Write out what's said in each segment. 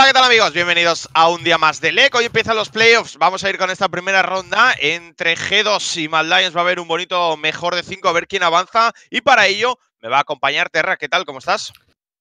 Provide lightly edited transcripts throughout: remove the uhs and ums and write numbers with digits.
Hola, ¿qué tal amigos? Bienvenidos a un día más de LEC. Hoy empiezan los playoffs. Vamos a ir con esta primera ronda entre G2 y Mad Lions. Va a haber un bonito mejor de 5, a ver quién avanza. Y para ello me va a acompañar Terra. ¿Qué tal? ¿Cómo estás?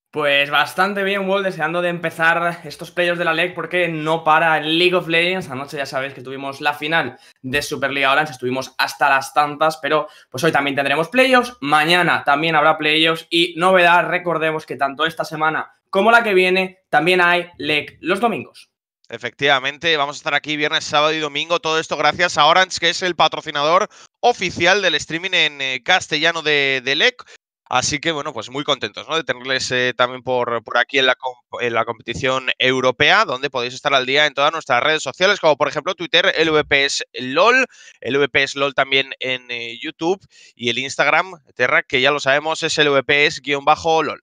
Pues bastante bien, Wall, deseando de empezar estos playoffs de la LEC porque no para el League of Legends. Anoche ya sabéis que tuvimos la final de Superliga Orange, estuvimos hasta las tantas, pero pues hoy también tendremos playoffs, mañana también habrá playoffs y novedad, recordemos que tanto esta semana como la que viene también hay LEC los domingos. Efectivamente, vamos a estar aquí viernes, sábado y domingo. Todo esto gracias a Orange, que es el patrocinador oficial del streaming en castellano de LEC. Así que, bueno, pues muy contentos, ¿no?, de tenerles también por aquí en la competición europea, donde podéis estar al día en todas nuestras redes sociales, como por ejemplo Twitter, LVPesLoL, LVPesLoL también en YouTube, y el Instagram, Terra, que ya lo sabemos, es LVPes_LOL.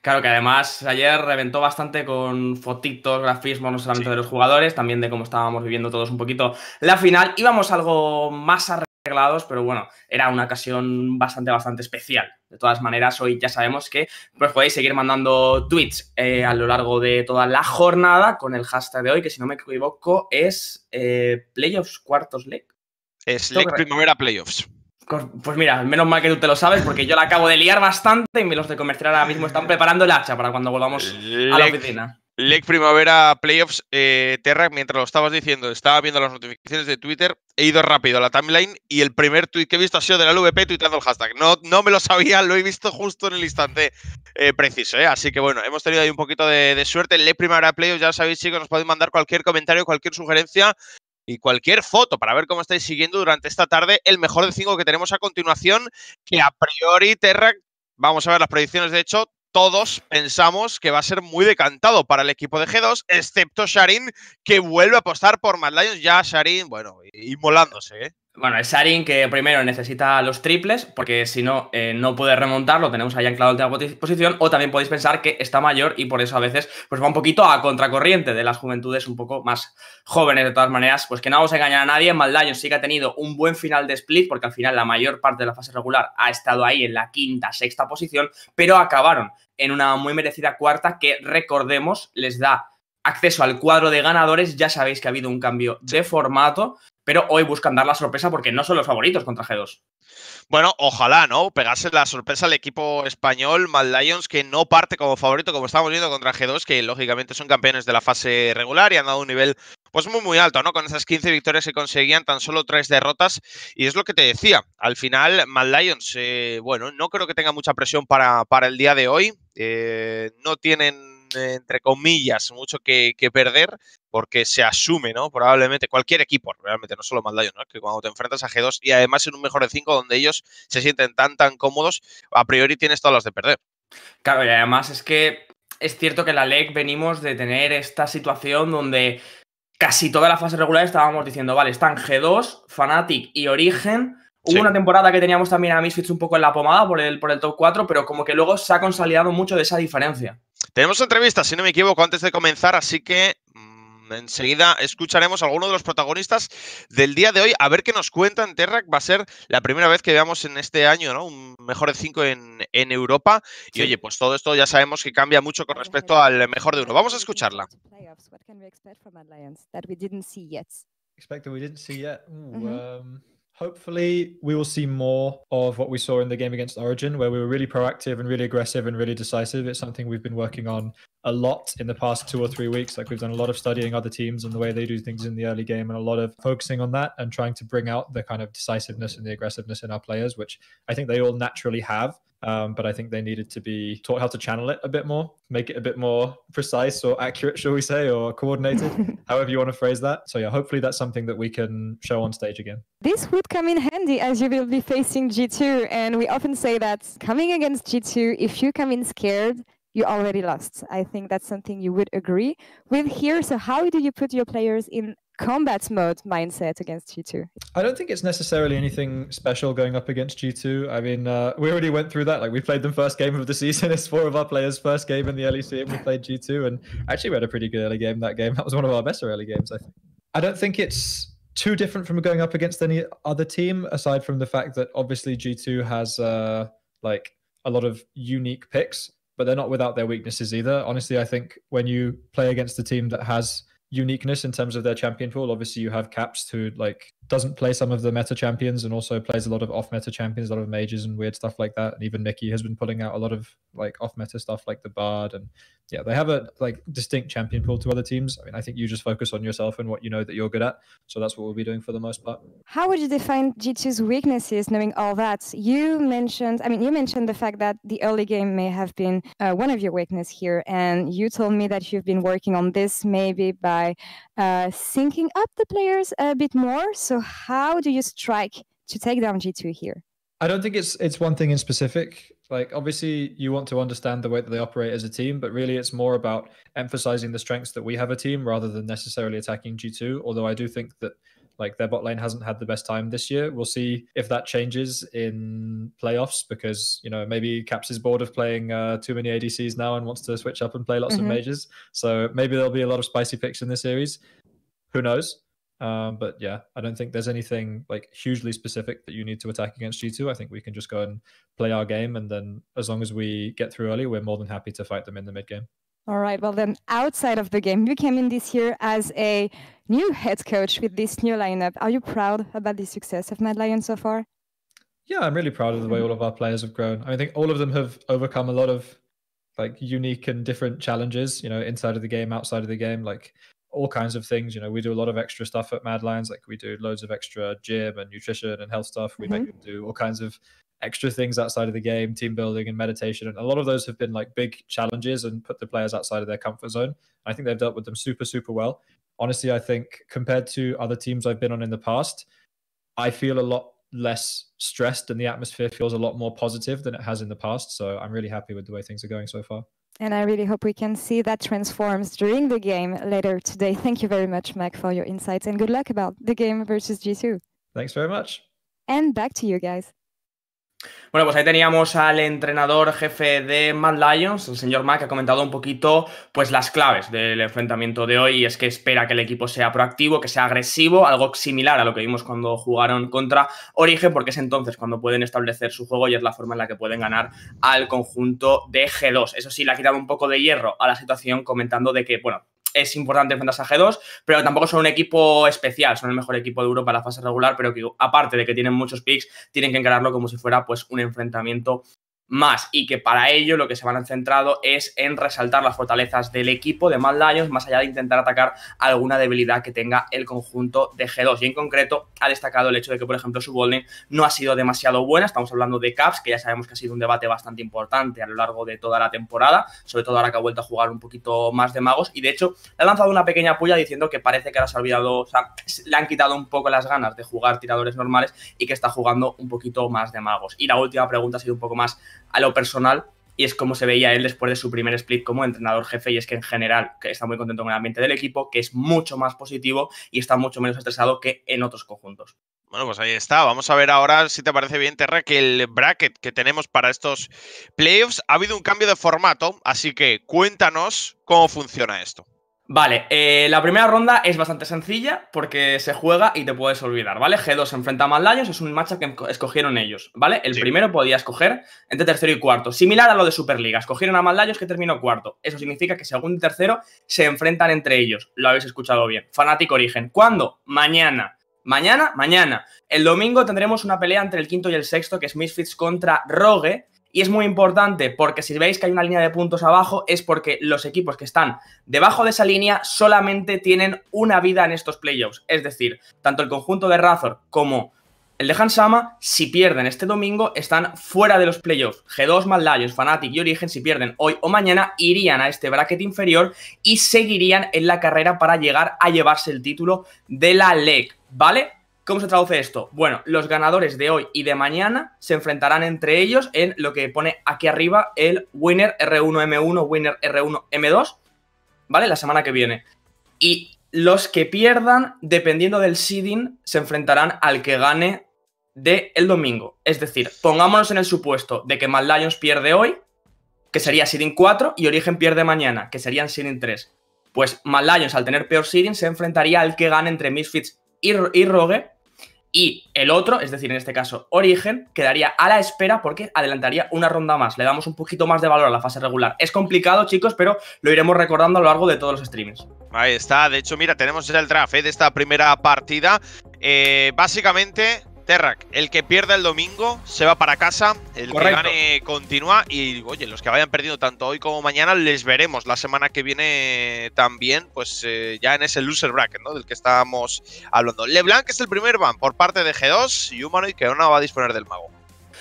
Claro que además ayer reventó bastante con fotitos, grafismos, no solamente de los jugadores, también de cómo estábamos viviendo todos un poquito la final. Íbamos algo más arreglados, pero bueno, era una ocasión bastante especial. De todas maneras, hoy ya sabemos que pues podéis seguir mandando tweets a lo largo de toda la jornada con el hashtag de hoy, que si no me equivoco es Playoffs Cuartos LEC. Es LEC Primavera Playoffs. Pues mira, menos mal que tú te lo sabes, porque yo la acabo de liar bastante y los de comercial ahora mismo están preparando el hacha para cuando volvamos a la oficina. LEC Primavera Playoffs, Terra, mientras lo estabas diciendo, estaba viendo las notificaciones de Twitter, he ido rápido a la timeline y el primer tweet que he visto ha sido de la LVP tuiteando el hashtag. No me lo sabía, lo he visto justo en el instante preciso, ¿eh? Así que bueno, hemos tenido ahí un poquito de suerte. LEC Primavera Playoffs, ya sabéis, chicos, nos podéis mandar cualquier comentario, cualquier sugerencia y cualquier foto para ver cómo estáis siguiendo durante esta tarde el mejor de 5 que tenemos a continuación, que a priori, Terra, vamos a ver las predicciones, de hecho, todos pensamos que va a ser muy decantado para el equipo de G2, excepto Sharin, que vuelve a apostar por Mad Lions. Ya Sharin, bueno, inmolándose, ¿eh? Bueno, es Sharin que primero necesita los triples, porque si no, no puede remontar, lo tenemos ahí anclado en la posición, o también podéis pensar que está mayor y por eso a veces pues va un poquito a contracorriente de las juventudes un poco más jóvenes. De todas maneras, pues que no vamos a engañar a nadie, Mad Lions sí que ha tenido un buen final de split, porque al final la mayor parte de la fase regular ha estado ahí en la quinta, sexta posición, pero acabaron en una muy merecida cuarta que, recordemos, les da acceso al cuadro de ganadores. Ya sabéis que ha habido un cambio de formato, pero hoy buscan dar la sorpresa porque no son los favoritos contra G2. Bueno, ojalá, ¿no?, pegarse la sorpresa al equipo español, Mad Lions, que no parte como favorito, como estamos viendo contra G2, que lógicamente son campeones de la fase regular y han dado un nivel pues muy alto, ¿no?, con esas 15 victorias que conseguían, tan solo 3 derrotas. Y es lo que te decía, al final Mad Lions, bueno, no creo que tenga mucha presión para el día de hoy. No tienen, entre comillas, mucho que perder, porque se asume, ¿no?, probablemente cualquier equipo, realmente, no solo Mad Lions, ¿no?, que cuando te enfrentas a G2 y además en un mejor de 5 donde ellos se sienten tan cómodos, a priori tienes todas las de perder. Claro, y además es que es cierto que en la LEC venimos de tener esta situación donde casi toda la fase regular estábamos diciendo, vale, están G2, Fnatic y Origen. Hubo una temporada que teníamos también a Misfits un poco en la pomada por el top 4, pero como que luego se ha consolidado mucho de esa diferencia. Tenemos entrevistas, si no me equivoco, antes de comenzar, así que enseguida escucharemos a alguno de los protagonistas del día de hoy, a ver qué nos cuentan. Terra, va a ser la primera vez que veamos en este año, ¿no?, un mejor de 5 en Europa. Y Sí. oye, pues todo esto ya sabemos que cambia mucho con respecto al mejor de 1. Vamos a escucharla. Hopefully, we will see more of what we saw in the game against Origen, where we were really proactive and really aggressive and really decisive. It's something we've been working on a lot in the past 2 or 3 weeks. Like, we've done a lot of studying other teams and the way they do things in the early game, and a lot of focusing on that and trying to bring out the kind of decisiveness and the aggressiveness in our players, which I think they all naturally have. But I think they needed to be taught how to channel it a bit more, make it a bit more precise or accurate, shall we say, or coordinated, however you want to phrase that. So yeah, hopefully that's something that we can show on stage again. This would come in handy as you will be facing G2, and we often say that coming against G2, if you come in scared, you already lost. I think that's something you would agree with here. So how do you put your players in combat mode mindset against G2? I don't think it's necessarily anything special going up against G2. I mean, we already went through that. Like, we played them first game of the season. It's 4 of our players' first game in the LEC, and we played G2. And actually, we had a pretty good early game that game. That was one of our best early games, I think. I don't think it's too different from going up against any other team, aside from the fact that obviously G2 has like a lot of unique picks. but they're not without their weaknesses either. Honestly, I think when you play against a team that has uniqueness in terms of their champion pool, obviously you have Caps who like doesn't play some of the meta champions and also plays a lot of off meta champions, a lot of mages and weird stuff like that. And even Nikki has been pulling out a lot of like off meta stuff like the Bard, and yeah, they have a like distinct champion pool to other teams. I mean, I think you just focus on yourself and what you know that you're good at. So that's what we'll be doing for the most part. How would you define G2's weaknesses, knowing all that? You mentioned the fact that the early game may have been one of your weaknesses here, and you told me that you've been working on this maybe by syncing up the players a bit more. So how do you strike to take down G2 here? I don't think it's one thing in specific. Like, obviously, you want to understand the way that they operate as a team, but really it's more about emphasizing the strengths that we have a team rather than necessarily attacking G2. Although I do think that like their bot lane hasn't had the best time this year. We'll see if that changes in playoffs, because, you know, maybe Caps is bored of playing too many ADCs now and wants to switch up and play lots of mages. So maybe there'll be a lot of spicy picks in this series. Who knows? But yeah, I don't think there's anything like hugely specific that you need to attack against G2. I think we can just go and play our game, and then as long as we get through early, we're more than happy to fight them in the mid game. All right, well then, outside of the game, you came in this year as a new head coach with this new lineup. Are you proud about the success of Mad Lion so far? Yeah, I'm really proud of the way all of our players have grown. I think all of them have overcome a lot of like unique and different challenges, you know, inside of the game, outside of the game, like all kinds of things. You know, we do a lot of extra stuff at Mad Lions. Like we do loads of extra gym and nutrition and health stuff. We make them do all kinds of extra things outside of the game, team building and meditation. And a lot of those have been like big challenges and put the players outside of their comfort zone. I think they've dealt with them super, super well. Honestly, I think compared to other teams I've been on in the past, I feel a lot less stressed and the atmosphere feels a lot more positive than it has in the past. So I'm really happy with the way things are going so far. And I really hope we can see that transforms during the game later today. Thank you very much, Mac, for your insights, and good luck about the game versus G2. Thanks very much. And back to you guys. Bueno, pues ahí teníamos al entrenador jefe de Mad Lions, el señor Mac, que ha comentado un poquito pues las claves del enfrentamiento de hoy, y es que espera que el equipo sea proactivo, que sea agresivo, algo similar a lo que vimos cuando jugaron contra Origen, porque es entonces cuando pueden establecer su juego y es la forma en la que pueden ganar al conjunto de G2. Eso sí, le ha quitado un poco de hierro a la situación, comentando de que, bueno, es importante enfrentarse a G2, pero tampoco son un equipo especial, son el mejor equipo de Europa en la fase regular, pero que aparte de que tienen muchos picks, tienen que encararlo como si fuera pues un enfrentamiento más, y que para ello lo que se van a centrado es en resaltar las fortalezas del equipo de Mad Lions, más allá de intentar atacar alguna debilidad que tenga el conjunto de G2. Y en concreto ha destacado el hecho de que, por ejemplo, su botlane no ha sido demasiado buena. Estamos hablando de Caps, que ya sabemos que ha sido un debate bastante importante a lo largo de toda la temporada, sobre todo ahora que ha vuelto a jugar un poquito más de magos, y de hecho le ha lanzado una pequeña puya diciendo que parece que ahora se ha olvidado, o sea, le han quitado un poco las ganas de jugar tiradores normales y que está jugando un poquito más de magos. Y la última pregunta ha sido un poco más a lo personal, y es cómo se veía él después de su primer split como entrenador jefe, y es que en general que está muy contento con el ambiente del equipo, que es mucho más positivo y está mucho menos estresado que en otros conjuntos. Bueno, pues ahí está. Vamos a ver ahora, si te parece bien, Terra, que el bracket que tenemos para estos playoffs ha habido un cambio de formato, así que cuéntanos cómo funciona esto. Vale, la primera ronda es bastante sencilla porque se juega y te puedes olvidar, ¿vale? G2 se enfrenta a Mad Lions, es un matchup que escogieron ellos, ¿vale? El primero podía escoger entre tercero y cuarto, similar a lo de Superliga. Escogieron a Mad Lions, que terminó cuarto. Eso significa que segundo y tercero se enfrentan entre ellos. Lo habéis escuchado bien. Fnatic Origen. ¿Cuándo? Mañana. Mañana. El domingo tendremos una pelea entre el quinto y el sexto, que es Misfits contra Rogue. Y es muy importante porque si veis que hay una línea de puntos abajo es porque los equipos que están debajo de esa línea solamente tienen una vida en estos playoffs. Es decir, tanto el conjunto de Razor como el de Hansama, si pierden este domingo, están fuera de los playoffs. G2, Mad Lions, Fnatic y Origen, si pierden hoy o mañana, irían a este bracket inferior y seguirían en la carrera para llegar a llevarse el título de la LEC, ¿vale? ¿Cómo se traduce esto? Bueno, los ganadores de hoy y de mañana se enfrentarán entre ellos en lo que pone aquí arriba el Winner R1M1, Winner R1M2, ¿vale? La semana que viene. Y los que pierdan, dependiendo del seeding, se enfrentarán al que gane del domingo. Es decir, pongámonos en el supuesto de que Mad Lions pierde hoy, que sería seeding 4, y Origen pierde mañana, que serían seeding 3. Pues Mad Lions, al tener peor seeding, se enfrentaría al que gane entre Misfits y Rogue, Y el otro, es decir, en este caso Origen, quedaría a la espera porque adelantaría una ronda más. Le damos un poquito más de valor a la fase regular. Es complicado, chicos, pero lo iremos recordando a lo largo de todos los streamings. Ahí está. De hecho, mira, tenemos ya el draft de esta primera partida. Básicamente, Terrac, el que pierda el domingo se va para casa, el Correcto. que gane continúa y, oye, los que vayan perdiendo tanto hoy como mañana les veremos la semana que viene también, pues ya en ese loser bracket, ¿no? Del que estábamos hablando. LeBlanc es el primer ban por parte de G2 y Humanoid que aún no va a disponer del mago.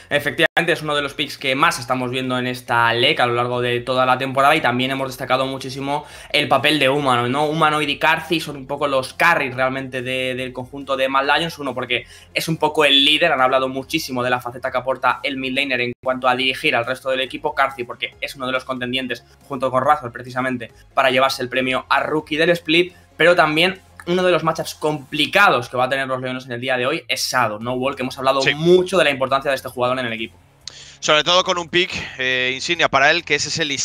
Efectivamente, es uno de los picks que más estamos viendo en esta LEC a lo largo de toda la temporada y también hemos destacado muchísimo el papel de Humanoid, ¿no? Humanoid y Karthi son un poco los carries realmente del conjunto de Mad Lions, uno porque es un poco el líder, han hablado muchísimo de la faceta que aporta el mid laner en cuanto a dirigir al resto del equipo, Karthi porque es uno de los contendientes junto con Razor precisamente para llevarse el premio a Rookie del Split, pero también uno de los matchups complicados que va a tener los Leones en el día de hoy es Shadow, ¿no, Wall? Que hemos hablado mucho de la importancia de este jugador en el equipo. Sobre todo con un pick insignia para él, que es ese Lee,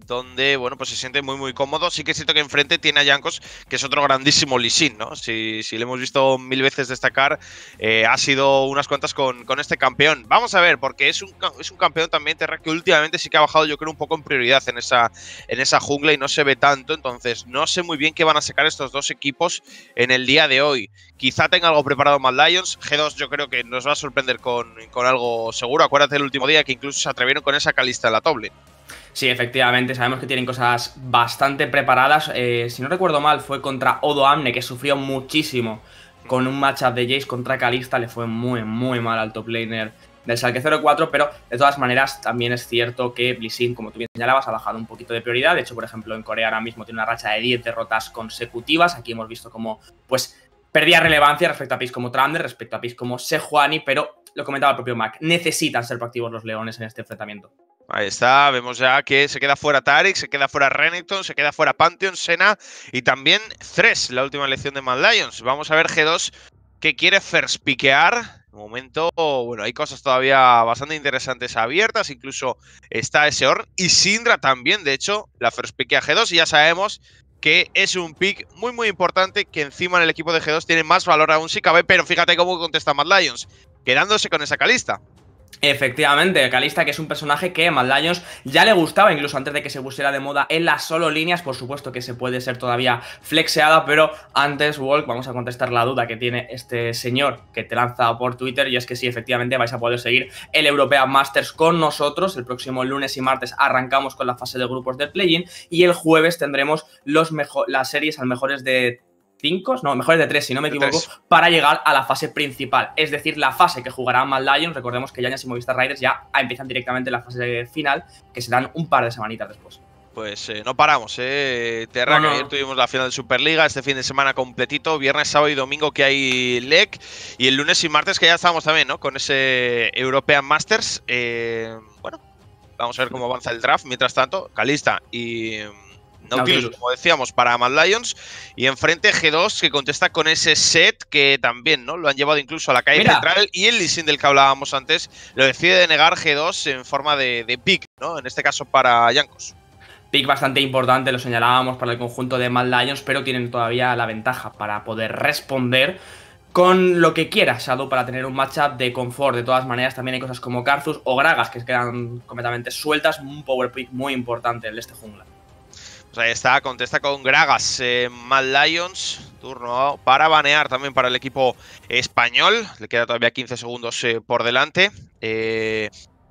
donde, bueno, pues se siente muy cómodo. Sí que es cierto que enfrente tiene a Jankos, que es otro grandísimo Lee, ¿no? Si le hemos visto 1000 veces destacar, ha sido unas cuantas con este campeón. Vamos a ver, porque es un campeón también, Terra, que últimamente sí que ha bajado, yo creo, un poco en prioridad en esa jungla y no se ve tanto. Entonces, no sé muy bien qué van a sacar estos dos equipos en el día de hoy. Quizá tenga algo preparado Mad Lions. G2 yo creo que nos va a sorprender con algo seguro. Acuérdate del último día que incluso se atrevieron con esa calista en la top lane. Sí, efectivamente, sabemos que tienen cosas bastante preparadas. Si no recuerdo mal, fue contra Odo Amne, que sufrió muchísimo con un matchup de Jace contra Kalista. Le fue muy mal al top laner del Schalke 04, pero de todas maneras también es cierto que Blizzin, como tú bien señalabas, ha bajado un poquito de prioridad. De hecho, por ejemplo, en Corea ahora mismo tiene una racha de 10 derrotas consecutivas. Aquí hemos visto como, pues, perdía relevancia respecto a picks como Trander, respecto a picks como Sejuani, pero lo comentaba el propio Mac, necesitan ser proactivos los Leones en este enfrentamiento. Ahí está, vemos ya que se queda fuera Taric, se queda fuera Renekton, se queda fuera Pantheon, Senna y también Thresh, la última elección de Mad Lions. Vamos a ver G2 que quiere first piquear. De momento, bueno, hay cosas todavía bastante interesantes abiertas, incluso está ese Ornn y Syndra también, de hecho, la first piquea G2 y ya sabemos que es un pick muy importante, que encima en el equipo de G2 tiene más valor aún si cabe, pero fíjate cómo contesta Mad Lions, quedándose con esa Kalista. Efectivamente, Kalista, que es un personaje que a Mad Lions ya le gustaba, incluso antes de que se pusiera de moda en las solo líneas. Por supuesto que se puede ser todavía flexeada, pero antes, Walk, vamos a contestar la duda que tiene este señor que te lanza por Twitter, y es que sí, efectivamente vais a poder seguir el European Masters con nosotros. El próximo lunes y martes arrancamos con la fase de grupos del play-in y el jueves tendremos las series al mejores de 5, no, mejores de 3, si no me equivoco, para llegar a la fase principal. Es decir, la fase que jugará Mad Lions. Recordemos que Yañas y Movistar Riders ya empiezan directamente la fase final, que serán un par de semanitas después. Pues no paramos, Terra, que ayer tuvimos la final de Superliga, este fin de semana completito, viernes, sábado y domingo que hay LEC, y el lunes y martes que ya estamos también, ¿no? Con ese European Masters. Bueno, vamos a ver cómo avanza el draft. Mientras tanto, Kalista y Nautilus, como decíamos, para Mad Lions. Y enfrente G2, que contesta con ese set que también, ¿no? Lo han llevado incluso a la calle central. Y el leasing del que hablábamos antes lo decide denegar G2 en forma de pick, ¿no? En este caso para Jankos. Pick bastante importante, lo señalábamos, para el conjunto de Mad Lions, pero tienen todavía la ventaja para poder responder con lo que quiera Shadow para tener un matchup de confort. De todas maneras, también hay cosas como Karthus o Gragas que quedan completamente sueltas. Un power pick muy importante el de este jungla. Pues ahí está, contesta con Gragas. Mad Lions, turno para banear también para el equipo español. Le queda todavía 15 segundos por delante.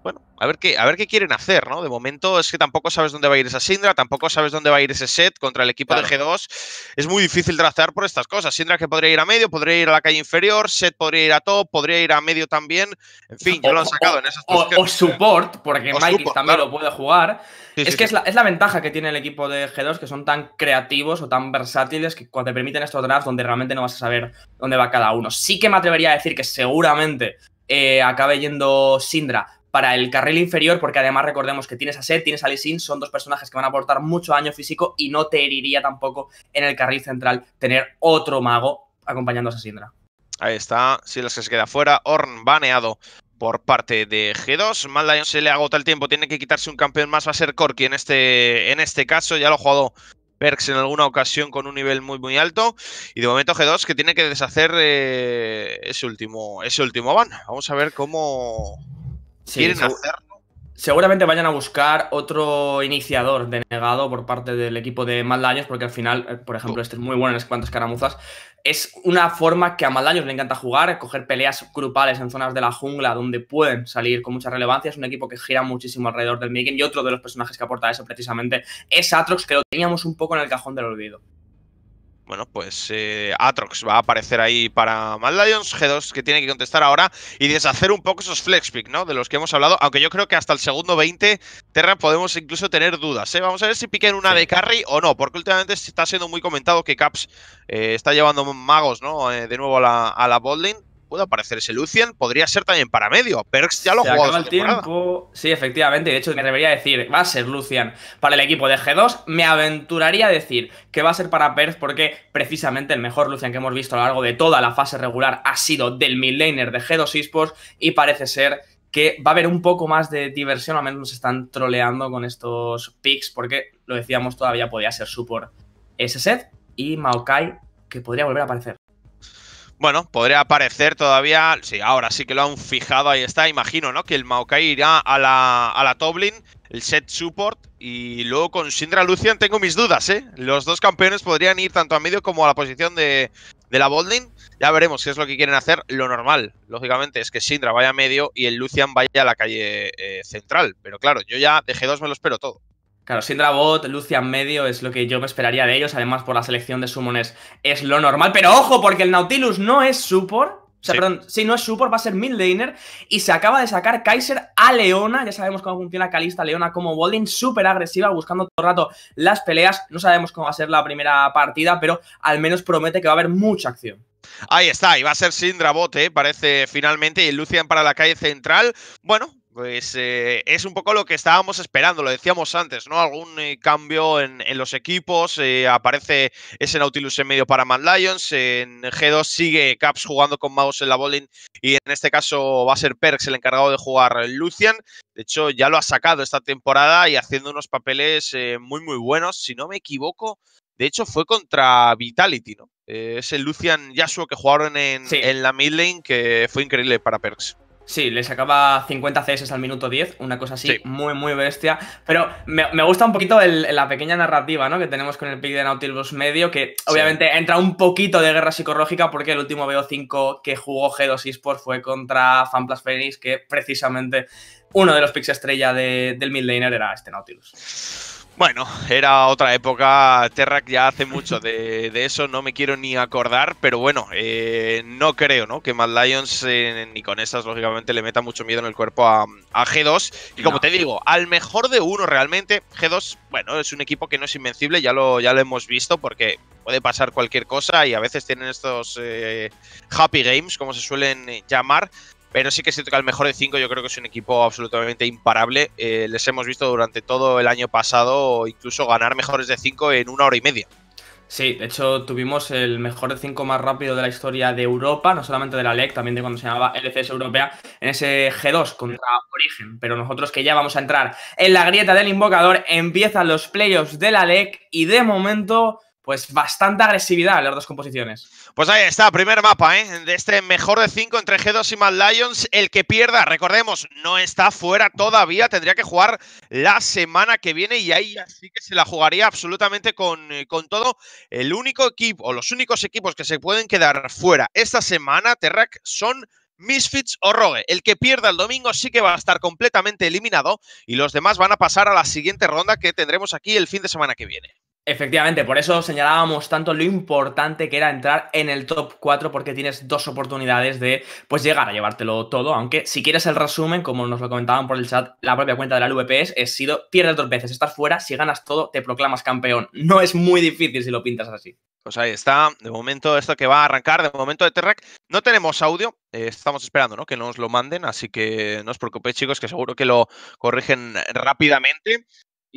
Bueno, a ver qué quieren hacer, ¿no? De momento es que tampoco sabes dónde va a ir esa Syndra, tampoco sabes dónde va a ir ese set contra el equipo de G2. Es muy difícil trastear por estas cosas. Syndra que podría ir a medio, podría ir a la calle inferior, set podría ir a top, podría ir a medio también. En fin, ya lo han sacado en esas posiciones. O support, porque Mikey también lo puede jugar. Sí, es la ventaja que tiene el equipo de G2, que son tan creativos o tan versátiles que cuando te permiten estos drafts donde realmente no vas a saber dónde va cada uno. Sí que me atrevería a decir que seguramente acabe yendo Syndra para el carril inferior, porque además recordemos que tienes a Seth, tienes a Lee Sin, son dos personajes que van a aportar mucho daño físico y no te heriría tampoco en el carril central tener otro mago acompañando a esa Syndra. Ahí está, Silas que se queda fuera, Ornn baneado por parte de G2. Mad Lions se le agota el tiempo, tiene que quitarse un campeón más, va a ser Corki en este caso, ya lo ha jugado Perks en alguna ocasión con un nivel muy alto. Y de momento G2 que tiene que deshacer ese último ban. Vamos a ver cómo quieren hacerlo. Seguramente vayan a buscar otro iniciador denegado por parte del equipo de Mad Lions, porque al final, por ejemplo, este es muy bueno en cuanto a escaramuzas. Es una forma que a Mad Lions le encanta jugar, coger peleas grupales en zonas de la jungla donde pueden salir con mucha relevancia. Es un equipo que gira muchísimo alrededor del mid-game y otro de los personajes que aporta eso precisamente es Aatrox, que lo teníamos un poco en el cajón del olvido. Bueno, pues Aatrox va a aparecer ahí para Mad Lions, G2 que tiene que contestar ahora y deshacer un poco esos flex pick, ¿no? De los que hemos hablado, aunque yo creo que hasta el segundo 20, Terra, podemos incluso tener dudas, ¿eh? Vamos a ver si piquen una de carry o no, porque últimamente está siendo muy comentado que Caps está llevando magos, ¿no? De nuevo a la botlane. Puede aparecer ese Lucian, podría ser también para medio. Perks ya lo ha jugado esta temporada. Tiempo. Sí, efectivamente. De hecho, me atrevería a decir, va a ser Lucian para el equipo de G2. Me aventuraría a decir que va a ser para Perks porque precisamente el mejor Lucian que hemos visto a lo largo de toda la fase regular ha sido del mid laner de G2 Esports y parece ser que va a haber un poco más de diversión, al menos nos están troleando con estos picks porque, lo decíamos, todavía podía ser support ese set y Maokai que podría volver a aparecer. Bueno, podría aparecer todavía. Sí, ahora sí que lo han fijado, ahí está. Imagino, ¿no? Que el Maokai irá a la top lane, el set support. Y luego con Syndra Lucian tengo mis dudas, ¿eh? Los dos campeones podrían ir tanto a medio como a la posición de la bot lane. Ya veremos qué es lo que quieren hacer. Lo normal, lógicamente, es que Syndra vaya a medio y el Lucian vaya a la calle central. Pero claro, yo ya de G2 me lo espero todo. Claro, Syndra bot, Lucian medio es lo que yo me esperaría de ellos. Además, por la selección de summoners es lo normal. Pero ojo, porque el Nautilus no es support. O sea, sí. Perdón, sí, no es support, va a ser mid laner. Y se acaba de sacar Kaiser a Leona. Ya sabemos cómo funciona Kalista Leona como botlane, súper agresiva, buscando todo el rato las peleas. No sabemos cómo va a ser la primera partida, pero al menos promete que va a haber mucha acción. Ahí está, y va a ser Syndra bot, parece finalmente. Y el Lucian para la calle central. Bueno, pues es un poco lo que estábamos esperando, lo decíamos antes, ¿no? Algún cambio en los equipos, aparece ese Nautilus en medio para Mad Lions, en G2 sigue Caps jugando con magos en la botlane y en este caso va a ser Perks el encargado de jugar Lucian. De hecho, ya lo ha sacado esta temporada y haciendo unos papeles muy buenos, si no me equivoco. De hecho, fue contra Vitality, ¿no? Ese Lucian Yasuo que jugaron en la mid lane, que fue increíble para Perks. Sí, le sacaba 50 CS al minuto 10, una cosa así, sí, muy bestia. Pero me gusta un poquito la pequeña narrativa, ¿no? Que tenemos con el pick de Nautilus medio, que sí, obviamente entra un poquito de guerra psicológica porque el último BO5 que jugó G2 Esports fue contra FunPlus Phoenix, que precisamente uno de los picks estrella del mid laner era este Nautilus. Bueno, era otra época, Terrac ya hace mucho de eso, no me quiero ni acordar, pero bueno, no creo, ¿no? Que Mad Lions ni con esas, lógicamente, le meta mucho miedo en el cuerpo a G2. Y como te digo, al mejor de uno realmente, G2, bueno, es un equipo que no es invencible, ya lo hemos visto, porque puede pasar cualquier cosa y a veces tienen estos happy games, como se suelen llamar. Pero sí que es cierto que al mejor de 5 yo creo que es un equipo absolutamente imparable. Les hemos visto durante todo el año pasado incluso ganar mejores de 5 en 1 hora y media. Sí, de hecho tuvimos el mejor de 5 más rápido de la historia de Europa, no solamente de la LEC, también de cuando se llamaba LCS Europea, en ese G2 contra Origen. Pero nosotros que ya vamos a entrar en la grieta del invocador, empiezan los playoffs de la LEC y de momento, pues bastante agresividad en las dos composiciones. Pues ahí está, primer mapa, de este mejor de 5 entre G2 y Mad Lions. El que pierda, recordemos, no está fuera todavía, tendría que jugar la semana que viene y ahí sí que se la jugaría absolutamente con todo. El único equipo, o los únicos equipos que se pueden quedar fuera esta semana, Terrac, son Misfits o Rogue. El que pierda el domingo sí que va a estar completamente eliminado y los demás van a pasar a la siguiente ronda que tendremos aquí el fin de semana que viene. Efectivamente, por eso señalábamos tanto lo importante que era entrar en el top 4 porque tienes dos oportunidades de pues llegar a llevártelo todo, aunque si quieres el resumen, como nos lo comentaban por el chat, la propia cuenta de la LVPes es sido pierdes 2 veces, estás fuera, si ganas todo te proclamas campeón. No es muy difícil si lo pintas así. Pues ahí está, de momento esto que va a arrancar, de momento de Terrac, no tenemos audio, estamos esperando, ¿no? Que nos lo manden, así que no os preocupéis chicos, que seguro que lo corrigen rápidamente.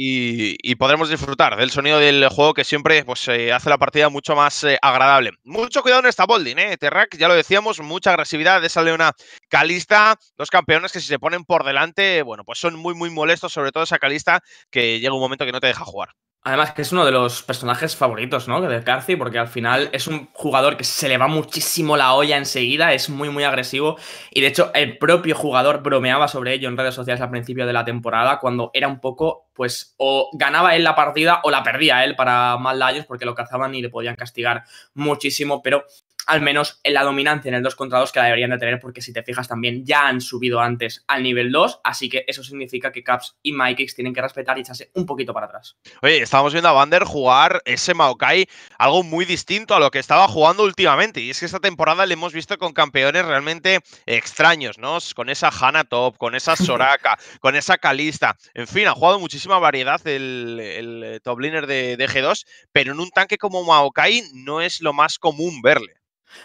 Y podremos disfrutar del sonido del juego que siempre pues, hace la partida mucho más agradable. Mucho cuidado en esta bolding, Terrac, ya lo decíamos, mucha agresividad de esa Leona Kalista, dos campeones que si se ponen por delante, bueno, pues son muy molestos, sobre todo esa Kalista que llega un momento que no te deja jugar. Además que es uno de los personajes favoritos, ¿no? De Carthy, porque al final es un jugador que se le va muchísimo la olla enseguida, es muy, muy agresivo. Y de hecho, el propio jugador bromeaba sobre ello en redes sociales al principio de la temporada, cuando era un poco, pues, o ganaba él la partida o la perdía él para Mad Lions, porque lo cazaban y le podían castigar muchísimo, pero al menos en la dominancia en el 2 contra 2 que la deberían de tener, porque si te fijas también ya han subido antes al nivel 2, así que eso significa que Caps y Mikex tienen que respetar y echarse un poquito para atrás. Oye, estábamos viendo a Vander jugar ese Maokai, algo muy distinto a lo que estaba jugando últimamente. Y es que esta temporada le hemos visto con campeones realmente extraños, ¿no? Con esa Hanna top, con esa Soraka, con esa Kalista. En fin, ha jugado muchísima variedad el top laner de G2, pero en un tanque como Maokai no es lo más común verle.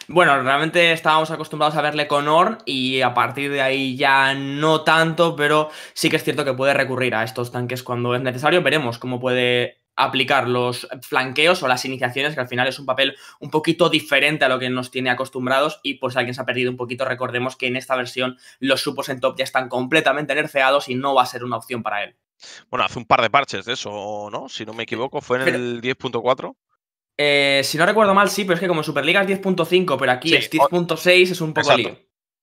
Bueno, realmente estábamos acostumbrados a verle con Ornn y a partir de ahí ya no tanto, pero sí que es cierto que puede recurrir a estos tanques cuando es necesario. Veremos cómo puede aplicar los flanqueos o las iniciaciones, que al final es un papel un poquito diferente a lo que nos tiene acostumbrados y por si alguien se ha perdido un poquito, recordemos que en esta versión los supos en top ya están completamente nerfeados y no va a ser una opción para él. Bueno, hace un par de parches de eso, ¿no? Si no me equivoco, fue en el 10.4. Si no recuerdo mal, sí, pero es que como Superliga es 10.5, pero aquí Sí, es 10.6, es un poco exacto. lío.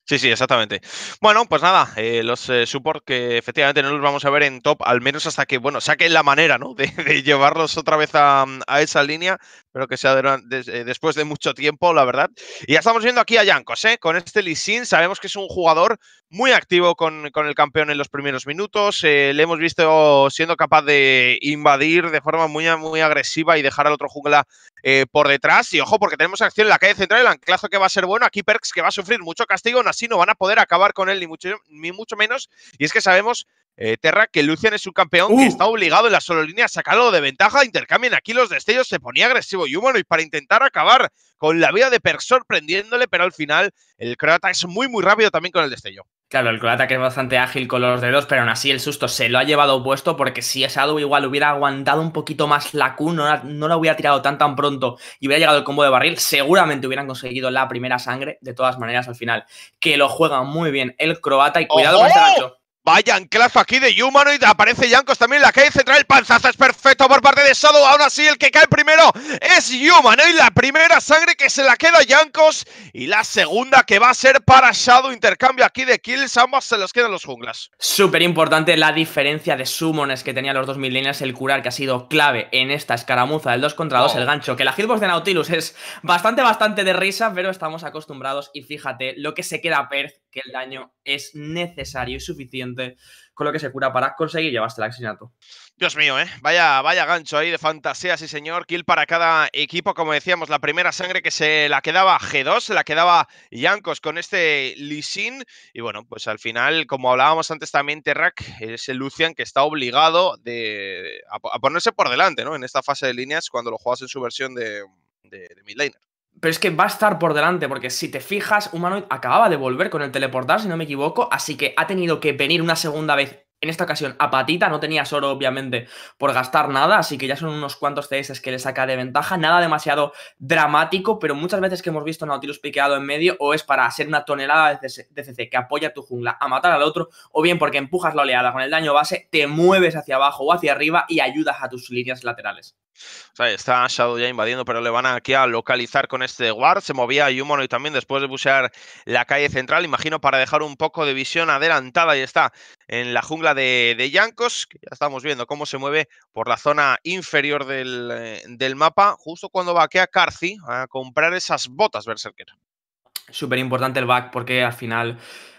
Sí, sí, exactamente. Bueno, pues nada, los support que efectivamente no los vamos a ver en top, al menos hasta que, bueno, saquen la manera, ¿no? De llevarlos otra vez a esa línea, pero que sea después de mucho tiempo, la verdad. Y ya estamos viendo aquí a Jankos, ¿eh? Con este Lee Sin, sabemos que es un jugador muy activo con el campeón en los primeros minutos. Le hemos visto siendo capaz de invadir de forma muy, muy agresiva y dejar al otro jungla por detrás. Y ojo, porque tenemos acción en la calle central, el anclazo que va a ser bueno. Aquí Perks que va a sufrir mucho castigo, aún así no van a poder acabar con él, ni mucho menos. Y es que sabemos, Terra, que Lucian es un campeón que está obligado en la solo línea a sacarlo de ventaja. Intercambian aquí los destellos, se ponía agresivo y humano y para intentar acabar con la vida de Perks sorprendiéndole, pero al final el croata es muy, muy rápido también con el destello. Claro, el croata que es bastante ágil con los dedos, pero aún así el susto se lo ha llevado puesto porque si Shadow igual hubiera aguantado un poquito más la Q, no la hubiera tirado tan pronto y hubiera llegado el combo de barril, seguramente hubieran conseguido la primera sangre, de todas maneras al final, que lo juega muy bien el croata y cuidado con este gancho. Vaya anclazo aquí de Humanoid, aparece Jankos también en la calle central, el panzazo es perfecto por parte de Shadow, aún así el que cae primero es Humanoid, la primera sangre que se la queda Jankos y la segunda que va a ser para Shadow, intercambio aquí de kills, ambos se los quedan los junglas. Súper importante la diferencia de summones que tenían los dos midlaners, el curar que ha sido clave en esta escaramuza del 2 contra 2, el gancho, que la hitbox de Nautilus es bastante de risa, pero estamos acostumbrados y fíjate lo que se queda Perth, que el daño es necesario y suficiente con lo que se cura para conseguir llevarse el asesinato. Dios mío, vaya gancho ahí de fantasía, sí señor, kill para cada equipo, como decíamos, la primera sangre que se la quedaba G2, se la quedaba Jankos con este Lee Sin, y bueno, pues al final, como hablábamos antes también, Terrak, es el Lucian que está obligado a ponerse por delante, ¿no? En esta fase de líneas cuando lo juegas en su versión de midlaner. Pero es que va a estar por delante, porque si te fijas, Humanoid acababa de volver con el teleportar, si no me equivoco, así que ha tenido que venir una segunda vez, en esta ocasión a patita, no tenía oro obviamente por gastar nada, así que ya son unos cuantos CS que le saca de ventaja, nada demasiado dramático, pero muchas veces que hemos visto Nautilus piqueado en medio, o es para ser una tonelada de CC que apoya a tu jungla a matar al otro, o bien porque empujas la oleada con el daño base, te mueves hacia abajo o hacia arriba y ayudas a tus líneas laterales. O sea, está Shadow ya invadiendo, pero le van aquí a localizar con este ward. Se movía Humanoid también después de buscar la calle central, imagino para dejar un poco de visión adelantada. Y está en la jungla de Jankos, que ya estamos viendo cómo se mueve por la zona inferior del mapa, justo cuando vaquea Carthy a comprar esas botas Berserker. Súper importante el back porque al final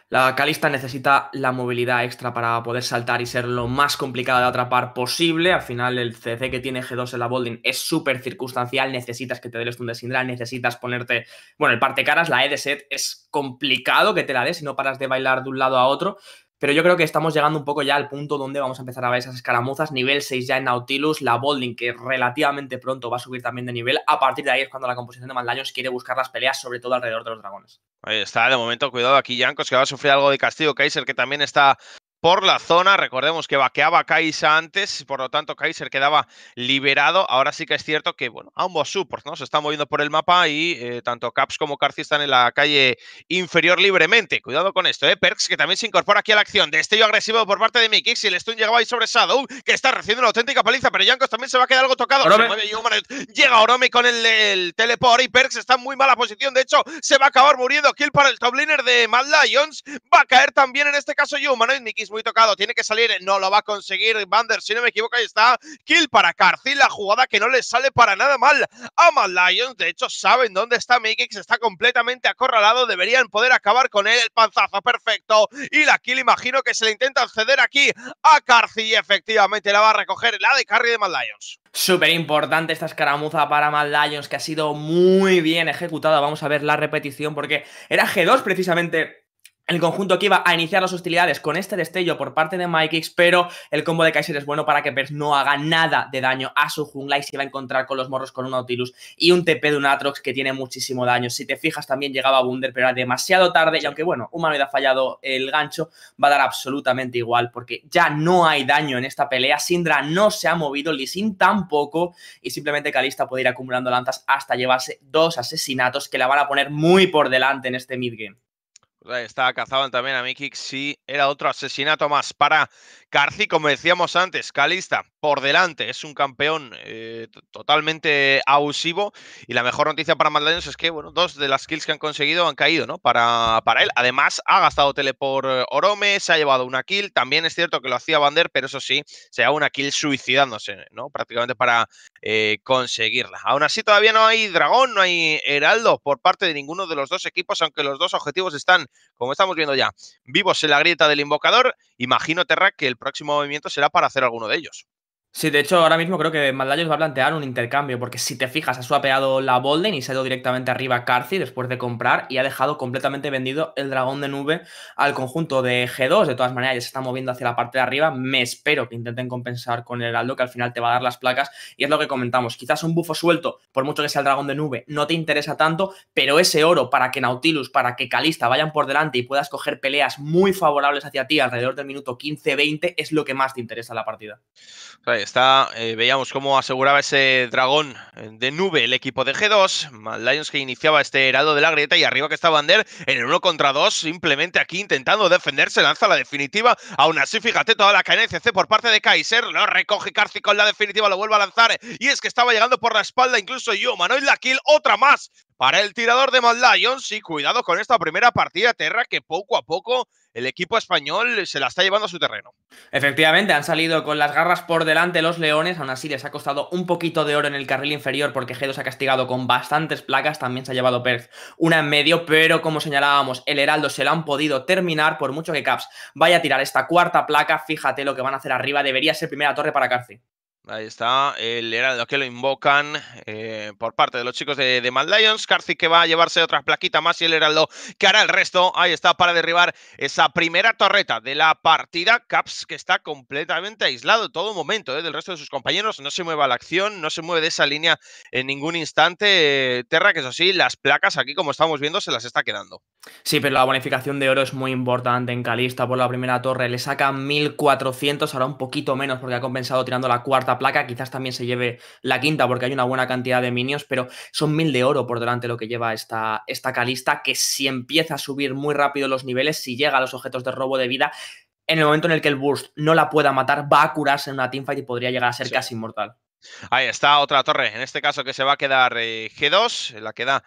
la Kalista necesita la movilidad extra para poder saltar y ser lo más complicado de atrapar posible. Al final el CC que tiene G2 en la bolding es súper circunstancial, necesitas que te dé el stun de Syndra, necesitas ponerte... Bueno, el parte caras, la E de set es complicado que te la des si no paras de bailar de un lado a otro. Pero yo creo que estamos llegando un poco ya al punto donde vamos a empezar a ver esas escaramuzas. Nivel 6 ya en Nautilus, la bolding que relativamente pronto va a subir también de nivel. A partir de ahí es cuando la composición de Mad Lions quiere buscar las peleas, sobre todo alrededor de los dragones. Ahí está, de momento, cuidado aquí Jankos, que va a sufrir algo de castigo. Kaiser, que también está por la zona. Recordemos que vaqueaba Kaiser antes, por lo tanto Kaiser quedaba liberado. Ahora sí que es cierto que, bueno, ambos supports, ¿no? Se están moviendo por el mapa y tanto Caps como Carci están en la calle inferior libremente. Cuidado con esto, Perks, que también se incorpora aquí a la acción. Destello agresivo por parte de Mikix y el stun llegaba ahí sobre Shadow, que está recibiendo una auténtica paliza, pero Jankos también se va a quedar algo tocado. Orome. Se mueve Human, llega Orome con el teleport y Perks está en muy mala posición. De hecho, se va a acabar muriendo. Kill para el top laner de Mad Lions. Va a caer también en este caso Humanoid. Mikix muy tocado, tiene que salir, no lo va a conseguir Vander, si no me equivoco, ahí está. Kill para Carci, la jugada que no le sale para nada mal a Mad Lions. De hecho, saben dónde está Mikix, está completamente acorralado, deberían poder acabar con él. El panzazo perfecto y la kill, imagino que se le intenta acceder aquí a Carci y efectivamente la va a recoger la de carry de Mad Lions. Súper importante esta escaramuza para Mad Lions, que ha sido muy bien ejecutada. Vamos a ver la repetición porque era G2 precisamente el conjunto que iba a iniciar las hostilidades con este destello por parte de Mikix, pero el combo de Kaiser es bueno para que Perks no haga nada de daño a su jungla y se va a encontrar con los morros con un Nautilus y un TP de un Aatrox que tiene muchísimo daño. Si te fijas, también llegaba Wunder, pero era demasiado tarde y aunque, bueno, Humanoid ha fallado el gancho, va a dar absolutamente igual porque ya no hay daño en esta pelea. Syndra no se ha movido, Lee Sin tampoco y simplemente Kalista puede ir acumulando lanzas hasta llevarse 2 asesinatos que la van a poner muy por delante en este midgame. Pues ahí está, cazaban también a Mikix, sí, era otro asesinato más para Carci, como decíamos antes. Kalista por delante, es un campeón totalmente abusivo y la mejor noticia para Mad Lions es que, bueno, 2 de las kills que han conseguido han caído, ¿no? Para él. Además, ha gastado tele por Orome, se ha llevado una kill, también es cierto que lo hacía Vander, pero eso sí, se lleva una kill suicidándose, ¿no? Prácticamente para conseguirla. Aún así, todavía no hay dragón, no hay heraldo por parte de ninguno de los dos equipos, aunque los dos objetivos están, como estamos viendo ya, vivos en la grieta del invocador. Imagino, Terra, que el próximo movimiento será para hacer alguno de ellos. Sí, de hecho, ahora mismo creo que Mad Lions va a plantear un intercambio, porque si te fijas, ha swapeado la Bolden y se ha ido directamente arriba a Carci después de comprar y ha dejado completamente vendido el dragón de nube al conjunto de G2. De todas maneras, ya se está moviendo hacia la parte de arriba. Me espero que intenten compensar con el heraldo, que al final te va a dar las placas. Y es lo que comentamos, quizás un bufo suelto, por mucho que sea el dragón de nube, no te interesa tanto, pero ese oro para que Nautilus, para que Kalista vayan por delante y puedas coger peleas muy favorables hacia ti alrededor del minuto 15-20 es lo que más te interesa en la partida. Ahí está, veíamos cómo aseguraba ese dragón de nube el equipo de G2. Mad Lions que iniciaba este heraldo de la grieta y arriba que está Vander en el 1 contra 2, simplemente aquí intentando defenderse, lanza la definitiva. Aún así, fíjate, toda la KNCC por parte de Kaiser, lo recoge Carci con la definitiva, lo vuelve a lanzar y es que estaba llegando por la espalda incluso Humanoid, la kill, otra más para el tirador de Mad Lions. Y cuidado con esta primera partida, Terra, que poco a poco el equipo español se la está llevando a su terreno. Efectivamente, han salido con las garras por delante los leones, aún así les ha costado un poquito de oro en el carril inferior porque G2 ha castigado con bastantes placas, también se ha llevado Perth una en medio, pero como señalábamos, el heraldo se lo han podido terminar, por mucho que Caps vaya a tirar esta cuarta placa, fíjate lo que van a hacer arriba, debería ser primera torre para Carci. Ahí está el heraldo que lo invocan por parte de los chicos de Mad Lions. Carci que va a llevarse otra plaquita más y el heraldo que hará el resto. Ahí está para derribar esa primera torreta de la partida. Caps que está completamente aislado en todo momento del resto de sus compañeros. No se mueve a la acción, no se mueve de esa línea en ningún instante. Terra, que eso sí, las placas aquí como estamos viendo se las está quedando. Sí, pero la bonificación de oro es muy importante en Kalista por la primera torre. Le saca 1400, ahora un poquito menos porque ha compensado tirando la cuarta placa. Quizás también se lleve la quinta porque hay una buena cantidad de minions, pero son 1000 de oro por delante lo que lleva esta Kalista, que si empieza a subir muy rápido los niveles, si llega a los objetos de robo de vida, en el momento en el que el burst no la pueda matar, va a curarse en una teamfight y podría llegar a ser casi inmortal. Ahí está otra torre, en este caso que se va a quedar G2, la queda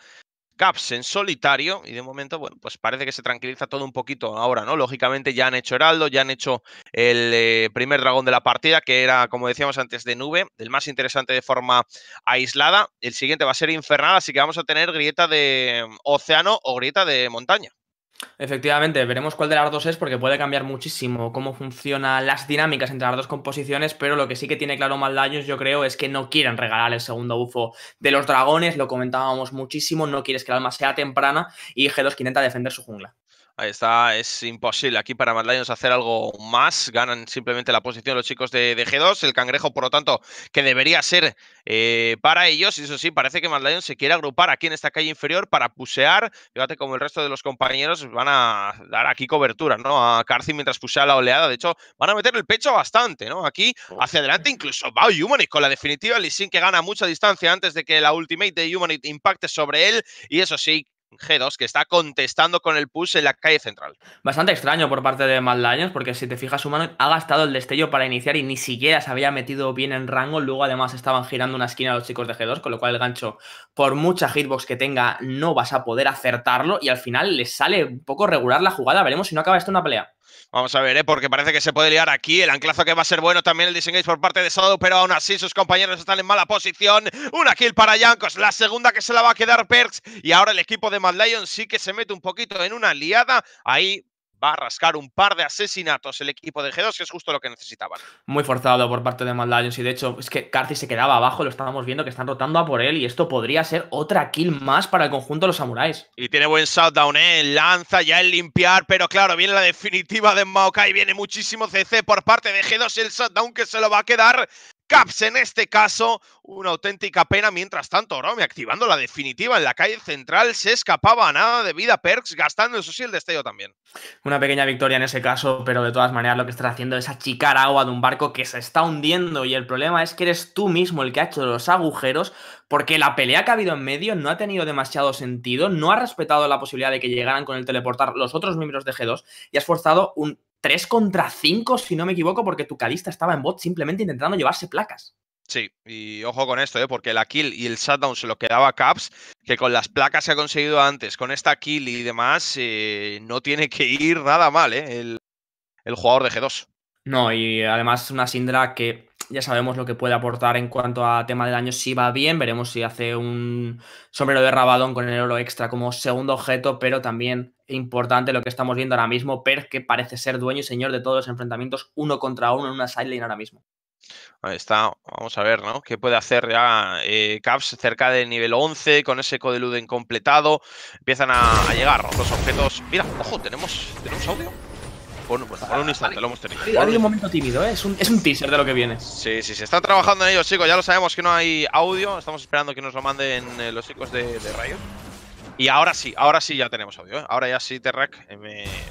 Caps en solitario y de momento, bueno, pues parece que se tranquiliza todo un poquito ahora, ¿no? Lógicamente ya han hecho heraldo, ya han hecho el primer dragón de la partida, que era, como decíamos antes, de nube, el más interesante de forma aislada. El siguiente va a ser infernal, así que vamos a tener grieta de océano o grieta de montaña. Efectivamente, veremos cuál de las dos es porque puede cambiar muchísimo cómo funcionan las dinámicas entre las dos composiciones, pero lo que sí que tiene claro Mad Lions, yo creo, es que no quieren regalar el segundo bufo de los dragones, lo comentábamos muchísimo, no quieres que el alma sea temprana y G2 que intenta defender su jungla. Ahí está, es imposible aquí para Mad Lions hacer algo más. Ganan simplemente la posición los chicos de G2. El cangrejo, por lo tanto, que debería ser para ellos. Y eso sí, parece que Mad Lions se quiere agrupar aquí en esta calle inferior para pusear. Fíjate como el resto de los compañeros van a dar aquí cobertura, ¿no? A Carci mientras pusea la oleada. De hecho, van a meter el pecho bastante, ¿no? Aquí hacia adelante incluso va Humanit con la definitiva. LEC que gana mucha distancia antes de que la ultimate de Humanit impacte sobre él. Y eso sí, G2 que está contestando con el push en la calle central. Bastante extraño por parte de Mad Lions, porque si te fijas, Humano ha gastado el destello para iniciar y ni siquiera se había metido bien en rango. Luego además estaban girando una esquina los chicos de G2, con lo cual el gancho, por mucha hitbox que tenga, no vas a poder acertarlo y al final les sale un poco regular la jugada. Veremos si no acaba esto en una pelea. Vamos a ver, porque parece que se puede liar aquí. El anclazo que va a ser bueno también el disengage por parte de Shadow, pero aún así sus compañeros están en mala posición. Una kill para Jankos, la segunda que se la va a quedar Perks. Y ahora el equipo de Mad Lions sí que se mete un poquito en una liada. Ahí va a rascar un par de asesinatos el equipo de G2, que es justo lo que necesitaban. Muy forzado por parte de Mad Lions y de hecho es que Carci se quedaba abajo, lo estábamos viendo que están rotando a por él y esto podría ser otra kill más para el conjunto de los samuráis. Y tiene buen shutdown, lanza ya el limpiar, pero claro, viene la definitiva de Maokai, viene muchísimo CC por parte de G2 y el shutdown que se lo va a quedar Caps en este caso, una auténtica pena. Mientras tanto, Romy activando la definitiva en la calle central, se escapaba a nada de vida Perks, gastando eso sí el destello también. Una pequeña victoria en ese caso, pero de todas maneras lo que estás haciendo es achicar agua de un barco que se está hundiendo y el problema es que eres tú mismo el que ha hecho los agujeros porque la pelea que ha habido en medio no ha tenido demasiado sentido, no ha respetado la posibilidad de que llegaran con el teleportar los otros miembros de G2 y has forzado un 3 contra 5, si no me equivoco, porque tu Kalista estaba en bot simplemente intentando llevarse placas. Sí, y ojo con esto, porque la kill y el shutdown se lo quedaba a Caps, que con las placas que ha conseguido antes, con esta kill y demás, no tiene que ir nada mal, el jugador de G2. No, y además una Syndra que ya sabemos lo que puede aportar en cuanto a tema de daño si va bien. Veremos si hace un sombrero de Rabadón con el oro extra como segundo objeto, pero también importante lo que estamos viendo ahora mismo. Per, que parece ser dueño y señor de todos los enfrentamientos 1 contra 1 en una sidelane ahora mismo. Ahí está, vamos a ver, ¿no? ¿Qué puede hacer ya Caps cerca de nivel 11 con ese Codeluden completado? Empiezan a llegar los objetos. Mira, ojo, ¿tenemos audio? Bueno, pues por un instante lo hemos tenido. Ha habido un momento tímido, ¿eh? Es un teaser de lo que viene. Sí, se están trabajando en ellos, chicos. Ya lo sabemos que no hay audio. Estamos esperando que nos lo manden los chicos de Riot. Y ahora sí ya tenemos audio, ¿eh? Ahora ya sí, Terrak,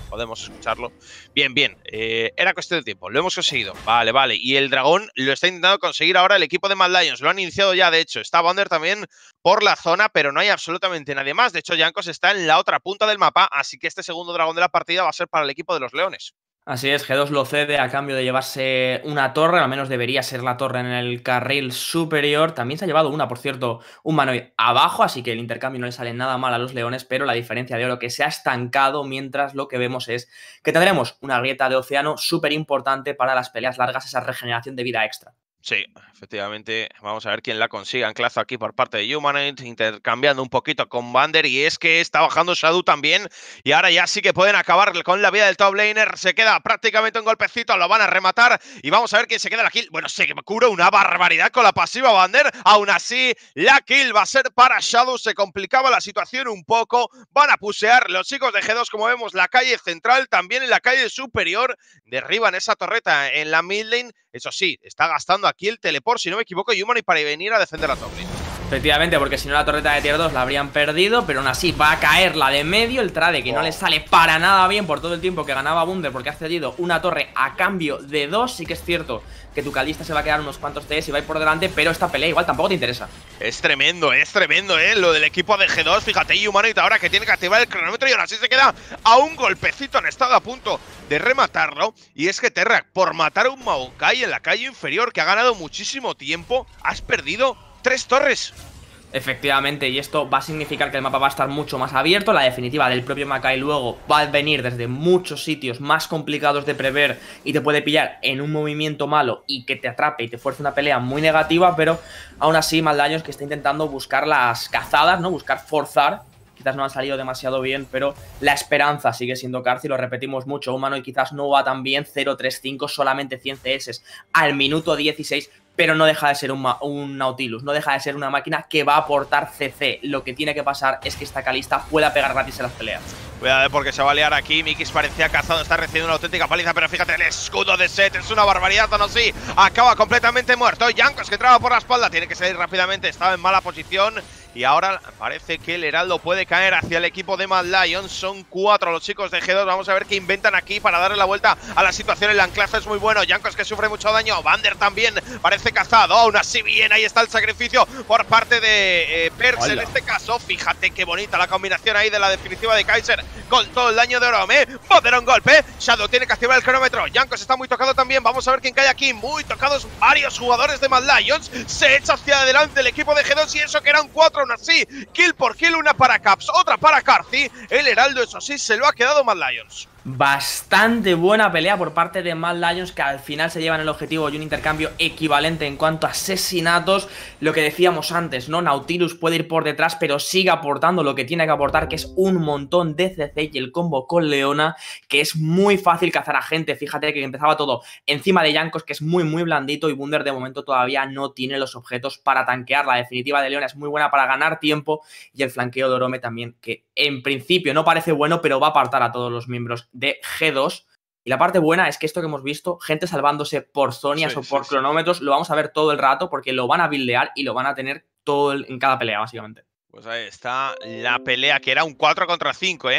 podemos escucharlo. Bien, era cuestión de tiempo, lo hemos conseguido. Vale. Y el dragón lo está intentando conseguir ahora el equipo de Mad Lions. Lo han iniciado ya, de hecho. Está Bonder también por la zona, pero no hay absolutamente nadie más. De hecho, Jankos está en la otra punta del mapa, así que este segundo dragón de la partida va a ser para el equipo de los Leones. Así es, G2 lo cede a cambio de llevarse una torre, al menos debería ser la torre en el carril superior. También se ha llevado una, por cierto, un humanoide abajo, así que el intercambio no le sale nada mal a los leones, pero la diferencia de oro que se ha estancado, mientras lo que vemos es que tendremos una grieta de océano súper importante para las peleas largas, esa regeneración de vida extra. Sí, efectivamente, vamos a ver quién la consigue. Anclazo aquí por parte de Humanite, intercambiando un poquito con Bander, y es que está bajando Shadow también, y ahora ya sí que pueden acabar con la vida del top laner. Se queda prácticamente un golpecito, lo van a rematar, y vamos a ver quién se queda la kill. Bueno, se cura una barbaridad con la pasiva Bander, aún así la kill va a ser para Shadow. Se complicaba la situación un poco, van a pusear los chicos de G2, como vemos, la calle central, también en la calle superior, derriban esa torreta en la mid lane. Eso sí, está gastando aquí el teleport, si no me equivoco, Humanite para venir a defender a top lane. Efectivamente, porque si no la torreta de tier 2 la habrían perdido, pero aún así va a caer la de medio, el trade que no le sale para nada bien por todo el tiempo que ganaba Bunder, porque ha cedido una torre a cambio de 2. Sí que es cierto que tu Kalista se va a quedar unos cuantos TS y va a ir por delante, pero esta pelea igual tampoco te interesa. Es tremendo, lo del equipo de G2. Fíjate, Humanite ahora que tiene que activar el cronómetro y aún así se queda a un golpecito. Han estado a punto de rematarlo. Y es que Terrak, por matar a un Maokai en la calle inferior que ha ganado muchísimo tiempo, has perdido 3 torres. Efectivamente, y esto va a significar que el mapa va a estar mucho más abierto. La definitiva del propio Maokai luego va a venir desde muchos sitios más complicados de prever y te puede pillar en un movimiento malo y que te atrape y te fuerce una pelea muy negativa, pero aún así Mad Lions que está intentando buscar las cazadas, ¿no? Buscar forzar. Quizás no han salido demasiado bien, pero la esperanza sigue siendo Carci, lo repetimos mucho. Humano y quizás no va tan bien, 0-3-5, solamente 100 CS al minuto 16, pero no deja de ser un Nautilus, no deja de ser una máquina que va a aportar CC. Lo que tiene que pasar es que esta Kalista pueda pegar gratis en las peleas. Cuidado porque se va a liar aquí. Mikis parecía cazado, está recibiendo una auténtica paliza, pero fíjate, el escudo de Set es una barbaridad, ¿o no? Sí, acaba completamente muerto. Jankos que entraba por la espalda, tiene que salir rápidamente, estaba en mala posición. Y ahora parece que el heraldo puede caer hacia el equipo de Mad Lions. Son 4 los chicos de G2. Vamos a ver qué inventan aquí para darle la vuelta a la situación. El anclaje es muy bueno. Jankos que sufre mucho daño. Vander también parece cazado. Aún así bien, ahí está el sacrificio por parte de Perks en este caso. Fíjate qué bonita la combinación ahí de la definitiva de Kaiser con todo el daño de Orome. Poder un golpe. Shadow tiene que activar el cronómetro. Jankos está muy tocado también. Vamos a ver quién cae aquí. Muy tocados varios jugadores de Mad Lions. Se echa hacia adelante el equipo de G2 y eso que eran 4. Aún así, kill por kill, una para Caps, otra para Carthy. El heraldo, eso sí, se lo ha quedado Mad Lions. Bastante buena pelea por parte de Mad Lions, que al final se llevan el objetivo y un intercambio equivalente en cuanto a asesinatos. Lo que decíamos antes, ¿no? Nautilus puede ir por detrás, pero sigue aportando lo que tiene que aportar, que es un montón de CC y el combo con Leona, que es muy fácil cazar a gente. Fíjate que empezaba todo encima de Jankos, que es muy blandito, y Wunder de momento todavía no tiene los objetos para tanquear. La definitiva de Leona es muy buena para ganar tiempo, y el flanqueo de Orome también, que en principio no parece bueno, pero va a apartar a todos los miembros de G2. Y la parte buena es que esto que hemos visto, gente salvándose por zonias o por cronómetros, lo vamos a ver todo el rato porque lo van a buildear y lo van a tener en cada pelea, básicamente. Pues ahí está la pelea, que era un 4 contra 5,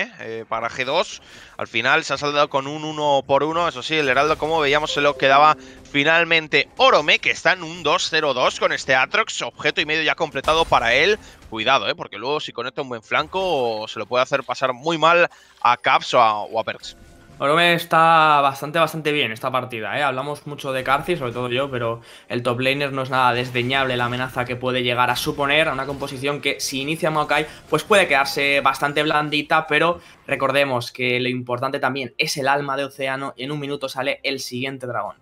para G2. Al final se ha saldado con un 1 por 1. Eso sí, el heraldo, como veíamos, se lo quedaba finalmente Orome, que está en un 2-0-2 con este Atrox. Objeto y medio ya completado para él. Cuidado, porque luego si conecta un buen flanco se lo puede hacer pasar muy mal a Caps o a Perks. Orome está bastante bien esta partida, ¿eh? Hablamos mucho de Carthy, sobre todo yo, pero el top laner no es nada desdeñable la amenaza que puede llegar a suponer a una composición que, si inicia Maokai, pues puede quedarse bastante blandita, pero recordemos que lo importante también es el alma de océano y en un minuto sale el siguiente dragón.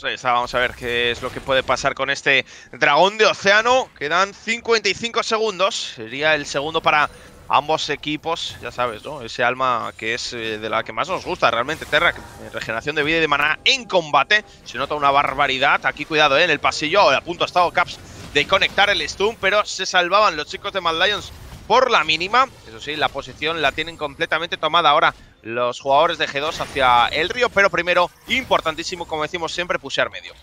Pues vamos a ver qué es lo que puede pasar con este dragón de océano. Quedan 55 segundos, sería el segundo para ambos equipos, ya sabes, ¿no? Ese alma que es de la que más nos gusta realmente, Terra. Regeneración de vida y de maná en combate. Se nota una barbaridad. Aquí, cuidado, en el pasillo. A punto ha estado Caps de conectar el stun, pero se salvaban los chicos de Mad Lions por la mínima. Eso sí, la posición la tienen completamente tomada ahora los jugadores de G2 hacia el río. Pero primero, importantísimo, como decimos siempre, pushear medio.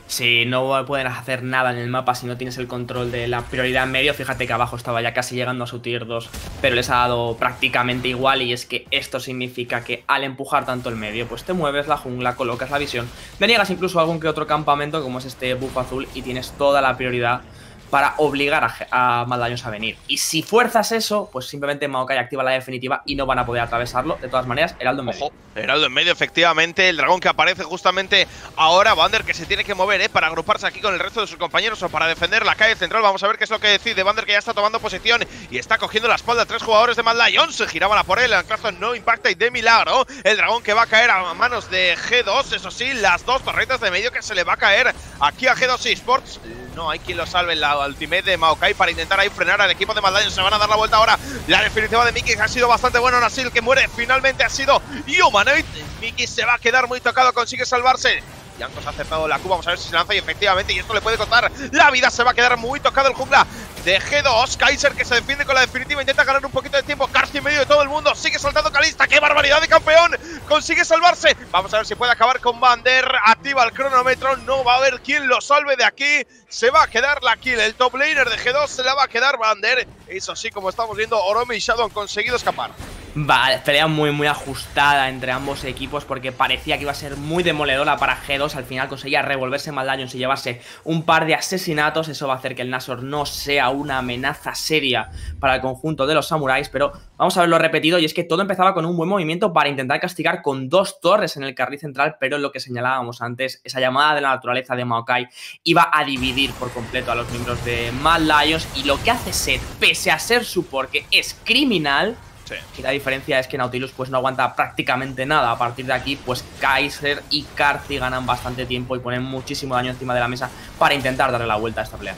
Sí, no pueden hacer nada en el mapa si no tienes el control de la prioridad en medio. Fíjate que abajo estaba ya casi llegando a su tier 2, pero les ha dado prácticamente igual. Y es que esto significa que al empujar tanto el medio, pues te mueves la jungla, colocas la visión, deniegas incluso algún que otro campamento, como es este buff azul, y tienes toda la prioridad para obligar a Mad Lions a venir. Y si fuerzas eso, pues simplemente Maokai activa la definitiva y no van a poder atravesarlo. De todas maneras, heraldo en medio. Ojo, heraldo en medio, efectivamente. El dragón que aparece justamente ahora. Vander que se tiene que mover, para agruparse aquí con el resto de sus compañeros o para defender la calle central. Vamos a ver qué es lo que decide Vander, que ya está tomando posición y está cogiendo la espalda a 3 jugadores de Mad Lions. Se giraban a por él, el anclazo no impacta y de milagro. El dragón que va a caer a manos de G2. Eso sí, las 2 torretas de medio que se le va a caer aquí a G2 Esports. No hay quien lo salve en la ultimate de Maokai para intentar ahí frenar al equipo de Mad Lions. Se van a dar la vuelta ahora. La definitiva de Mikis ha sido bastante buena. Nasil que muere finalmente ha sido Humanoid. Mikis se va a quedar muy tocado, consigue salvarse. Jankos ha acertado la Q, vamos a ver si se lanza y efectivamente, y esto le puede contar la vida. Se va a quedar muy tocado el jungla de G2. Kaiser que se defiende con la definitiva, intenta ganar un poquito de tiempo. Carthy en medio de todo el mundo, sigue saltando Kalista. ¡Qué barbaridad de campeón! Consigue salvarse. Vamos a ver si puede acabar con Vander. Activa el cronómetro, no va a haber quien lo salve de aquí. Se va a quedar la kill, el top laner de G2 se la va a quedar Vander. Eso sí, como estamos viendo, Orome y Shadow han conseguido escapar. Vale, pelea muy ajustada entre ambos equipos, porque parecía que iba a ser muy demoledora para G2. Al final conseguía revolverse Mad Lions y llevarse un par de asesinatos. Eso va a hacer que el Nashor no sea una amenaza seria para el conjunto de los samuráis. Pero vamos a verlo repetido, y es que todo empezaba con un buen movimiento para intentar castigar con 2 torres en el carril central. Pero lo que señalábamos antes, esa llamada de la naturaleza de Maokai iba a dividir por completo a los miembros de Mad Lions. Y lo que hace Set, pese a ser support, que es criminal, sí, y la diferencia es que Nautilus pues no aguanta prácticamente nada. A partir de aquí, pues Kaiser y Carthy ganan bastante tiempo y ponen muchísimo daño encima de la mesa para intentar darle la vuelta a esta pelea.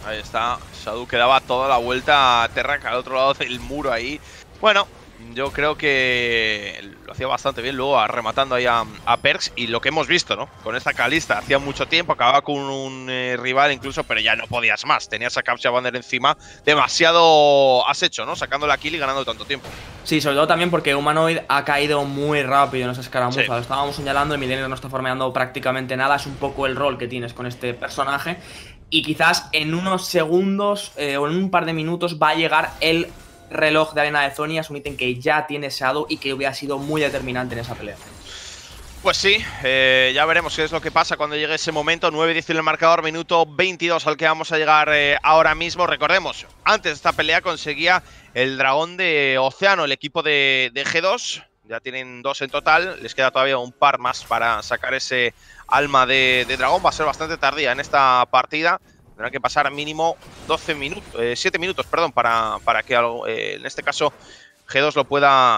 Ahí está, Shadow que daba toda la vuelta a Terra, al otro lado del muro ahí. Bueno, Yo creo que lo hacía bastante bien, luego rematando ahí a Perks, y lo que hemos visto, ¿no? Con esta Kalista, hacía mucho tiempo, acababa con un rival incluso, pero ya no podías más. Tenías a Caps y a Vander encima, demasiado has hecho, ¿no? Sacando la kill y ganando tanto tiempo. Sí, sobre todo también porque Humanoid ha caído muy rápido en esa escaramuza. Sí. Lo estábamos señalando, Emiliano no está farmeando prácticamente nada, es un poco el rol que tienes con este personaje. Y quizás en unos segundos o en un par de minutos va a llegar el reloj de arena de Zonias, un ítem que ya tiene Shadow y que hubiera sido muy determinante en esa pelea. Pues sí, ya veremos qué es lo que pasa cuando llegue ese momento. 9-10 en el marcador, minuto 22 al que vamos a llegar ahora mismo. Recordemos, antes de esta pelea conseguía el dragón de Océano, el equipo de G2. Ya tienen 2 en total, les queda todavía un par más para sacar ese alma de dragón. Va a ser bastante tardía en esta partida. Tendrán que pasar mínimo 7 minutos, perdón, para que algo, en este caso G2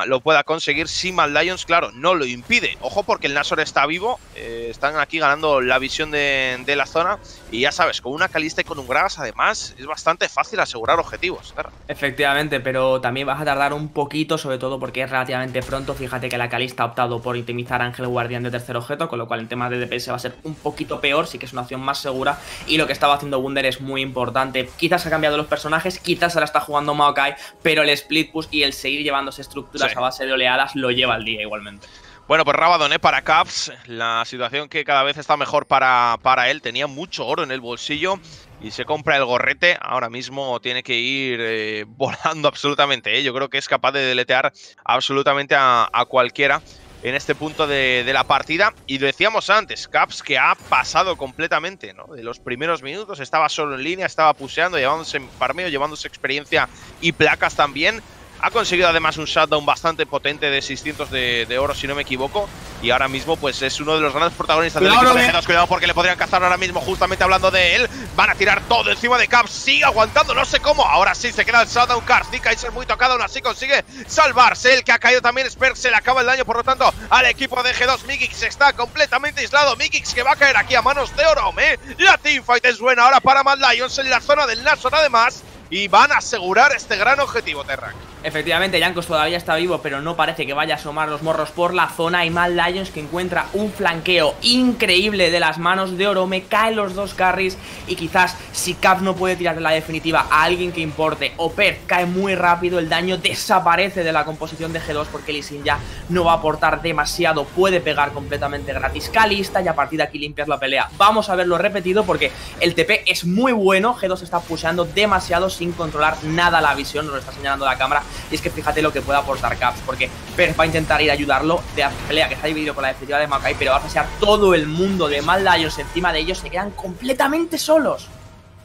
lo pueda conseguir. Si Mad Lions, claro, no lo impide. Ojo, porque el Nashor está vivo. Están aquí ganando la visión de la zona. Y ya sabes, con una Kalista y con un Gragas, además, es bastante fácil asegurar objetivos. Claro. Efectivamente, pero también vas a tardar un poquito, sobre todo porque es relativamente pronto. Fíjate que la Kalista ha optado por itemizar a Ángel Guardián de tercer objeto, con lo cual en temas de DPS va a ser un poquito peor. Sí que es una opción más segura. Y lo que estaba haciendo Wunder es muy importante. Quizás ha cambiado los personajes, quizás ahora está jugando Maokai, pero el split push y el seguir llevándose estructuras a base de oleadas lo lleva al día igualmente. Bueno, pues Rabadon, para Caps, la situación que cada vez está mejor para él. Tenía mucho oro en el bolsillo y se compra el gorrete. Ahora mismo tiene que ir volando absolutamente. Yo creo que es capaz de deletear absolutamente a cualquiera en este punto de la partida. Y lo decíamos antes, Caps que ha pasado completamente, ¿no? De los primeros minutos, estaba solo en línea, estaba puseando, llevándose farmeo, llevándose experiencia y placas también. Ha conseguido además un shutdown bastante potente de 600 de oro, si no me equivoco. Y ahora mismo pues es uno de los grandes protagonistas del equipo de G2. Cuidado porque le podrían cazar ahora mismo, justamente hablando de él. Van a tirar todo encima de Caps. Sigue aguantando, no sé cómo. Ahora sí, se queda el shutdown. Kaiser muy tocado, aún así consigue salvarse. El que ha caído también es Perk, se le acaba el daño. Por lo tanto, al equipo de G2, Mikix está completamente aislado. Mikix que va a caer aquí a manos de Orome. La teamfight es buena ahora para Mad Lions en la zona del Nashor además. Y van a asegurar este gran objetivo, Terrac. Efectivamente, Jankos todavía está vivo, pero no parece que vaya a asomar los morros por la zona. Y Mad Lions que encuentra un flanqueo increíble de las manos de Orome. Caen los dos carries y quizás si Caps no puede tirar de la definitiva a alguien que importe o Perk cae muy rápido, el daño desaparece de la composición de G2 porque Lee Sin ya no va a aportar demasiado. Puede pegar completamente gratis Kalista y a partir de aquí limpias la pelea. Vamos a verlo repetido porque el TP es muy bueno. G2 está pusheando demasiado sin controlar nada la visión, nos lo está señalando la cámara. Y es que fíjate lo que puede aportar Caps, porque Perk va a intentar ir a ayudarlo de la pelea que está dividido con la definitiva de Maokai, pero va a pasear todo el mundo de Mad Lions encima de ellos, se quedan completamente solos.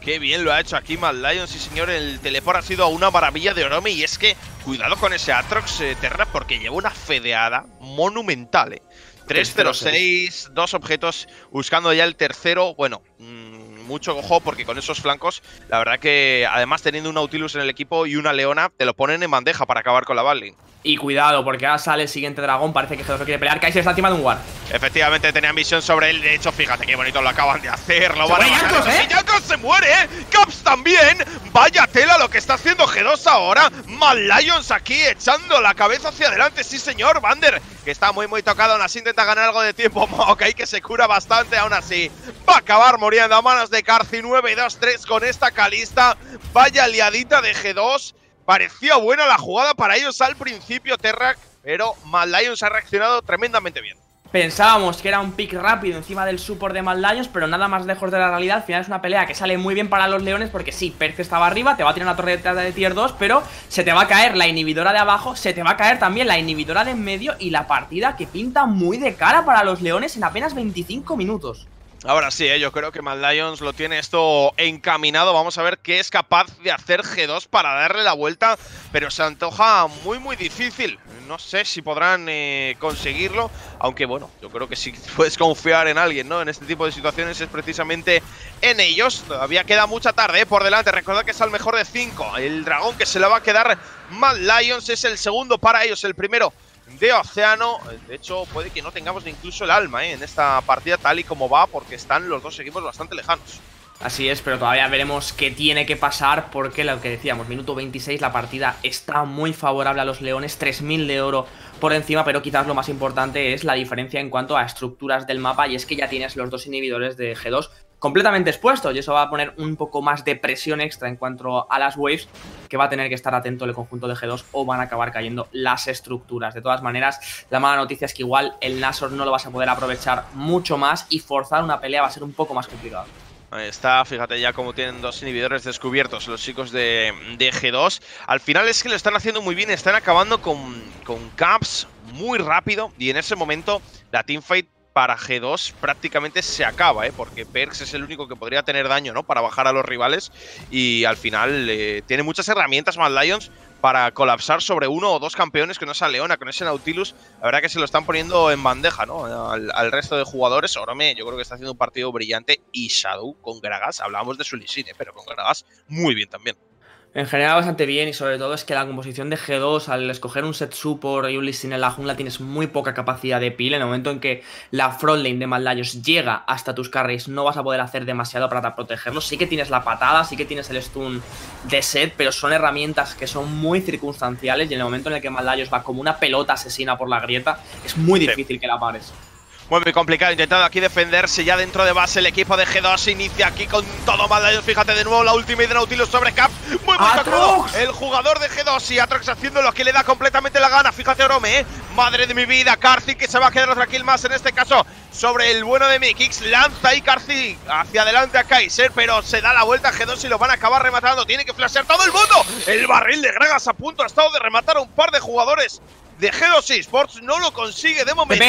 Qué bien lo ha hecho aquí Mad Lions, sí señor, el teleport ha sido una maravilla de Orome. Y es que, cuidado con ese Atrox, Terra, porque lleva una fedeada monumental, 3-0-6, 2 objetos, buscando ya el tercero. Bueno, mucho ojo porque con esos flancos, la verdad que además teniendo un Nautilus en el equipo y una Leona, te lo ponen en bandeja para acabar con la Badlane. Y cuidado, porque ahora sale el siguiente dragón, parece que G2 quiere pelear. Kaiser está encima de un ward. Efectivamente, tenían visión sobre él. De hecho, fíjate qué bonito lo acaban de hacer. Lo van a matar. Jankos se muere, Caps también. Vaya tela lo que está haciendo G2 ahora. Mad Lions aquí echando la cabeza hacia adelante. Sí, señor. Vander, que está muy tocado. Aún así intenta ganar algo de tiempo. Ok, que se cura bastante. Aún así va a acabar muriendo a manos de Karzi. 9-2-3 con esta Kalista. Vaya liadita de G2. Parecía buena la jugada para ellos al principio, Terrac, pero Mad Lions ha reaccionado tremendamente bien. Pensábamos que era un pick rápido encima del support de Mad Lions, pero nada más lejos de la realidad. Al final es una pelea que sale muy bien para los leones, porque sí, Perk estaba arriba, te va a tirar una torre de tier 2, pero se te va a caer la inhibidora de abajo, se te va a caer también la inhibidora de en medio y la partida que pinta muy de cara para los leones en apenas 25 minutos. Ahora sí, yo creo que Mad Lions lo tiene esto encaminado. Vamos a ver qué es capaz de hacer G2 para darle la vuelta, pero se antoja muy difícil. No sé si podrán conseguirlo, aunque bueno, yo creo que si puedes confiar en alguien, ¿no? En este tipo de situaciones es precisamente en ellos. Todavía queda mucha tarde por delante. Recordad que es al mejor de 5. El dragón que se le va a quedar Mad Lions es el segundo para ellos, el primero de Océano. De hecho, puede que no tengamos ni incluso el alma en esta partida tal y como va, porque están los dos equipos bastante lejanos. Así es, pero todavía veremos qué tiene que pasar porque lo que decíamos, minuto 26, la partida está muy favorable a los leones, 3000 de oro por encima, pero quizás lo más importante es la diferencia en cuanto a estructuras del mapa, y es que ya tienes los dos inhibidores de G2 completamente expuestos, y eso va a poner un poco más de presión extra en cuanto a las waves, que va a tener que estar atento el conjunto de G2 o van a acabar cayendo las estructuras. De todas maneras, la mala noticia es que igual el Nashor no lo vas a poder aprovechar mucho más y forzar una pelea va a ser un poco más complicado. Ahí está, fíjate ya cómo tienen dos inhibidores descubiertos los chicos de G2. Al final es que lo están haciendo muy bien, están acabando con caps muy rápido, y en ese momento la teamfight para G2 prácticamente se acaba, porque Perks es el único que podría tener daño, ¿no?, para bajar a los rivales, y al final tiene muchas herramientas Mad Lions para colapsar sobre uno o dos campeones, que no sea Leona, con ese Nautilus. La verdad que se lo están poniendo en bandeja, ¿no?, al resto de jugadores. Orome, yo creo que está haciendo un partido brillante, y Shadow con Gragas, hablábamos de su Lisine, pero con Gragas muy bien también. En general bastante bien, y sobre todo es que la composición de G2, al escoger un set support y un Lee Sin en la jungla, tienes muy poca capacidad de peel. En el momento en que la frontline de Mad Lions llega hasta tus carries, no vas a poder hacer demasiado para protegerlos. Sí que tienes la patada, sí que tienes el stun de set, pero son herramientas que son muy circunstanciales, y en el momento en el que Mad Lions va como una pelota asesina por la grieta, es muy difícil que la pares. Muy complicado, intentando aquí defenderse ya dentro de base el equipo de G2. Inicia aquí con todo Mad Lions. Fíjate de nuevo la ultimate de Nautilus sobre Caps. Muy tocado el jugador de G2, y Atrox haciendo lo que le da completamente la gana. Fíjate Orome, madre de mi vida. Karthik, que se va a quedar otra kill más en este caso sobre el bueno de Mikix. Lanza ahí Karthik hacia adelante a Kaiser, pero se da la vuelta a G2 y lo van a acabar rematando. Tiene que flashear todo el mundo. El barril de Gragas a punto ha estado de rematar a un par de jugadores de G2 Esports. No lo consigue de momento.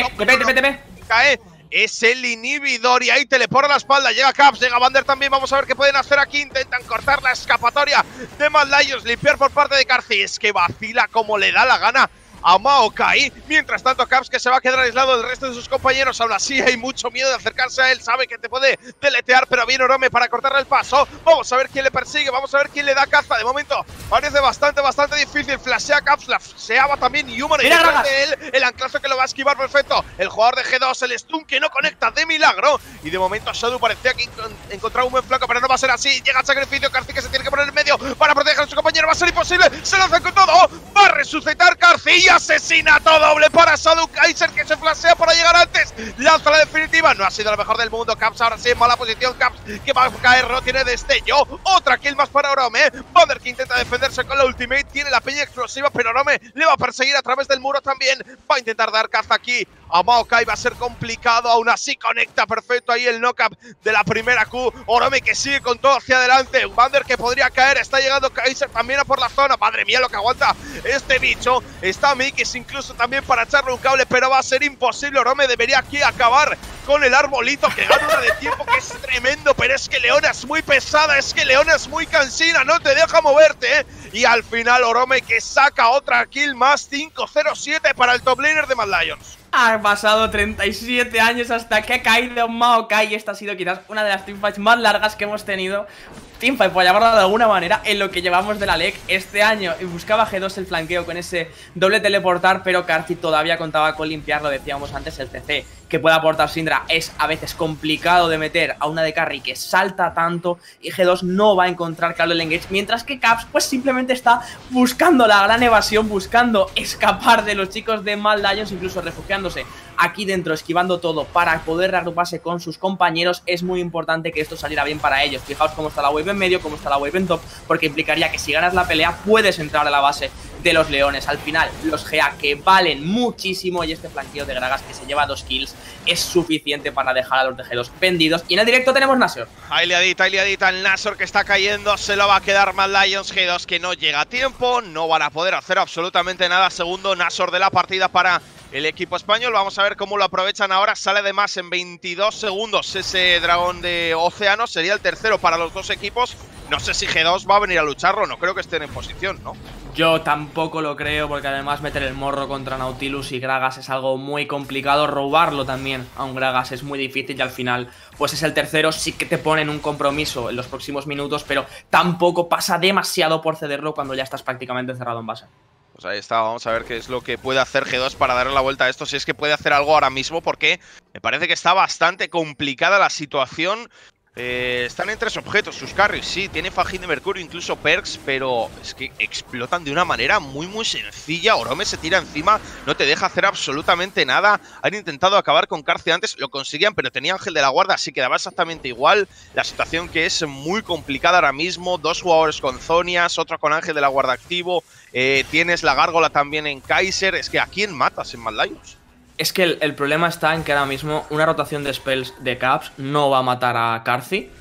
Es el inhibidor, y ahí telepora a la espalda. Llega Caps, llega Vander también. Vamos a ver qué pueden hacer aquí. Intentan cortar la escapatoria de Mad Lions. Limpiar por parte de Karthik. Es que vacila como le da la gana a Maokai. Mientras tanto, Caps, que se va a quedar aislado del resto de sus compañeros. Aún así hay mucho miedo de acercarse a él. Sabe que te puede deletear, pero viene Orome para cortarle el paso. Vamos a ver quién le persigue, vamos a ver quién le da caza. De momento parece bastante difícil. Flashea Caps, flasheaba también Human, y detrás de él el anclazo que lo va a esquivar perfecto el jugador de G2. El stun que no conecta de milagro, y de momento Shadow parecía que encontraba un buen flanco, pero no va a ser así. Llega el sacrificio, Karthik, que se tiene que poner en medio para proteger a su compañero. Va a ser imposible, se lanza con todo. Va a resucitar Karthik. Asesinato doble para Shadow. Kaiser, que se flashea para llegar antes. Lanza la definitiva. No ha sido lo mejor del mundo. Caps ahora sí en mala posición. Caps, que va a caer, no tiene destello. Otra kill más para Orome. Vander, que intenta defenderse con la ultimate. Tiene la peña explosiva, pero Orome le va a perseguir a través del muro también. Va a intentar dar caza aquí a Maokai. Va a ser complicado. Aún así conecta perfecto ahí el knock-up de la primera Q. Orome, que sigue con todo hacia adelante. Vander, que podría caer. Está llegando Kaiser también a por la zona. Madre mía lo que aguanta este bicho. Está Mikis incluso también para echarle un cable, pero va a ser imposible. Orome debería aquí acabar con el arbolito, que gana una de tiempo que es tremendo, pero es que Leona es muy pesada, es que Leona es muy cansina, no te deja moverte, y al final Orome, que saca otra kill más. 5-0-7 para el top laner de Mad Lions. Han pasado 37 años hasta que ha caído Maokai, y esta ha sido quizás una de las teamfights más largas que hemos tenido. Teamfight, por llamarlo de alguna manera, en lo que llevamos de la LEC este año. Y buscaba G2 el flanqueo con ese doble teleportar, pero Karthik todavía contaba con limpiar, lo decíamos antes, el CC que puede aportar Syndra es a veces complicado de meter a una de carry que salta tanto, y G2 no va a encontrar claro el engage, mientras que Caps pues simplemente está buscando la gran evasión, buscando escapar de los chicos de Mad Lions, incluso refugiándose aquí dentro, esquivando todo para poder reagruparse con sus compañeros. Es muy importante que esto saliera bien para ellos. Fijaos cómo está la wave en medio, cómo está la wave en top, porque implicaría que si ganas la pelea puedes entrar a la base de los leones. Al final, los GA, que valen muchísimo, y este flanqueo de Gragas, que se lleva 2 kills, es suficiente para dejar a los de G2 vendidos. Y en el directo tenemos Nashor. Ahí liadita el Nashor, que está cayendo. Se lo va a quedar Mad Lions. G2, que no llega a tiempo, no van a poder hacer absolutamente nada. Segundo Nashor de la partida para el equipo español. Vamos a ver cómo lo aprovechan ahora. Sale de más en 22 segundos ese dragón de océano. Sería el tercero para los dos equipos. No sé si G2 va a venir a lucharlo. No creo que estén en posición, ¿no? Yo tampoco lo creo, porque además meter el morro contra Nautilus y Gragas es algo muy complicado. Robarlo también a un Gragas es muy difícil, y al final pues es el tercero. Sí que te ponen un compromiso en los próximos minutos, pero tampoco pasa demasiado por cederlo cuando ya estás prácticamente encerrado en base. Pues ahí está, vamos a ver qué es lo que puede hacer G2 para darle la vuelta a esto, si es que puede hacer algo ahora mismo, porque me parece que está bastante complicada la situación. Están en 3 objetos sus carries, sí, tiene fajín de mercurio, incluso perks, pero es que explotan de una manera muy sencilla. Orome se tira encima, no te deja hacer absolutamente nada. Han intentado acabar con Carci antes, lo conseguían, pero tenía Ángel de la Guarda, así que daba exactamente igual. La situación que es muy complicada ahora mismo, 2 jugadores con zonias, otro con Ángel de la Guarda activo, tienes la gárgola también en Kaiser. Es que ¿a quién matas en Mad Lions? Es que el problema está en que ahora mismo una rotación de spells de Caps no va a matar a Carci.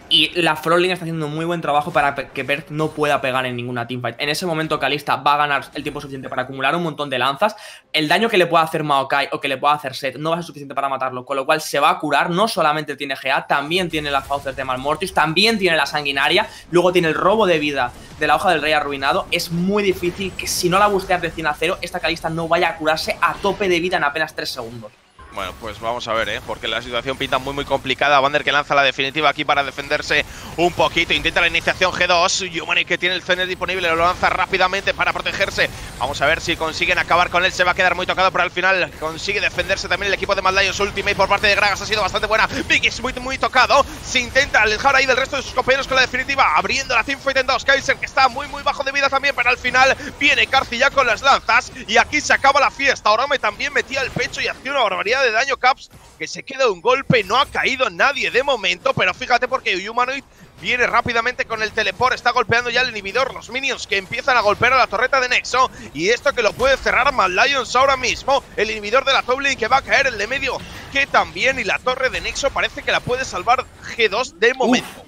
Y la frontline está haciendo muy buen trabajo para que Perth no pueda pegar en ninguna teamfight. En ese momento Kalista va a ganar el tiempo suficiente para acumular un montón de lanzas. El daño que le pueda hacer Maokai o que le pueda hacer Seth no va a ser suficiente para matarlo, con lo cual se va a curar. No solamente tiene GA, también tiene las fauces de Malmortius, también tiene la sanguinaria, luego tiene el robo de vida de la hoja del rey arruinado. Es muy difícil que si no la busteas de 100 a 0, esta Kalista no vaya a curarse a tope de vida en apenas 3 segundos. Bueno, pues vamos a ver, porque la situación pinta muy complicada. Vander que lanza la definitiva aquí para defenderse un poquito. Intenta la iniciación G2. Yumani que tiene el Zener disponible, lo lanza rápidamente para protegerse. Vamos a ver si consiguen acabar con él. Se va a quedar muy tocado, pero al final consigue defenderse también el equipo de Mad Lions. Ultimate por parte de Gragas ha sido bastante buena. Biggie es muy tocado. Se intenta alejar ahí del resto de sus compañeros con la definitiva, abriendo la teamfight en 2. Kaiser que está muy bajo de vida también, pero al final viene Carci ya con las lanzas. Y aquí se acaba la fiesta. Orome también metía el pecho y hacía una barbaridad de daño. Caps que se queda un golpe, no ha caído nadie de momento, pero fíjate porque Humanoid viene rápidamente con el teleport, está golpeando ya el inhibidor, los minions que empiezan a golpear a la torreta de Nexo, y esto que lo puede cerrar Mad Lions ahora mismo, el inhibidor de la top lane que va a caer, el de medio que también, y la torre de Nexo parece que la puede salvar G2 de momento.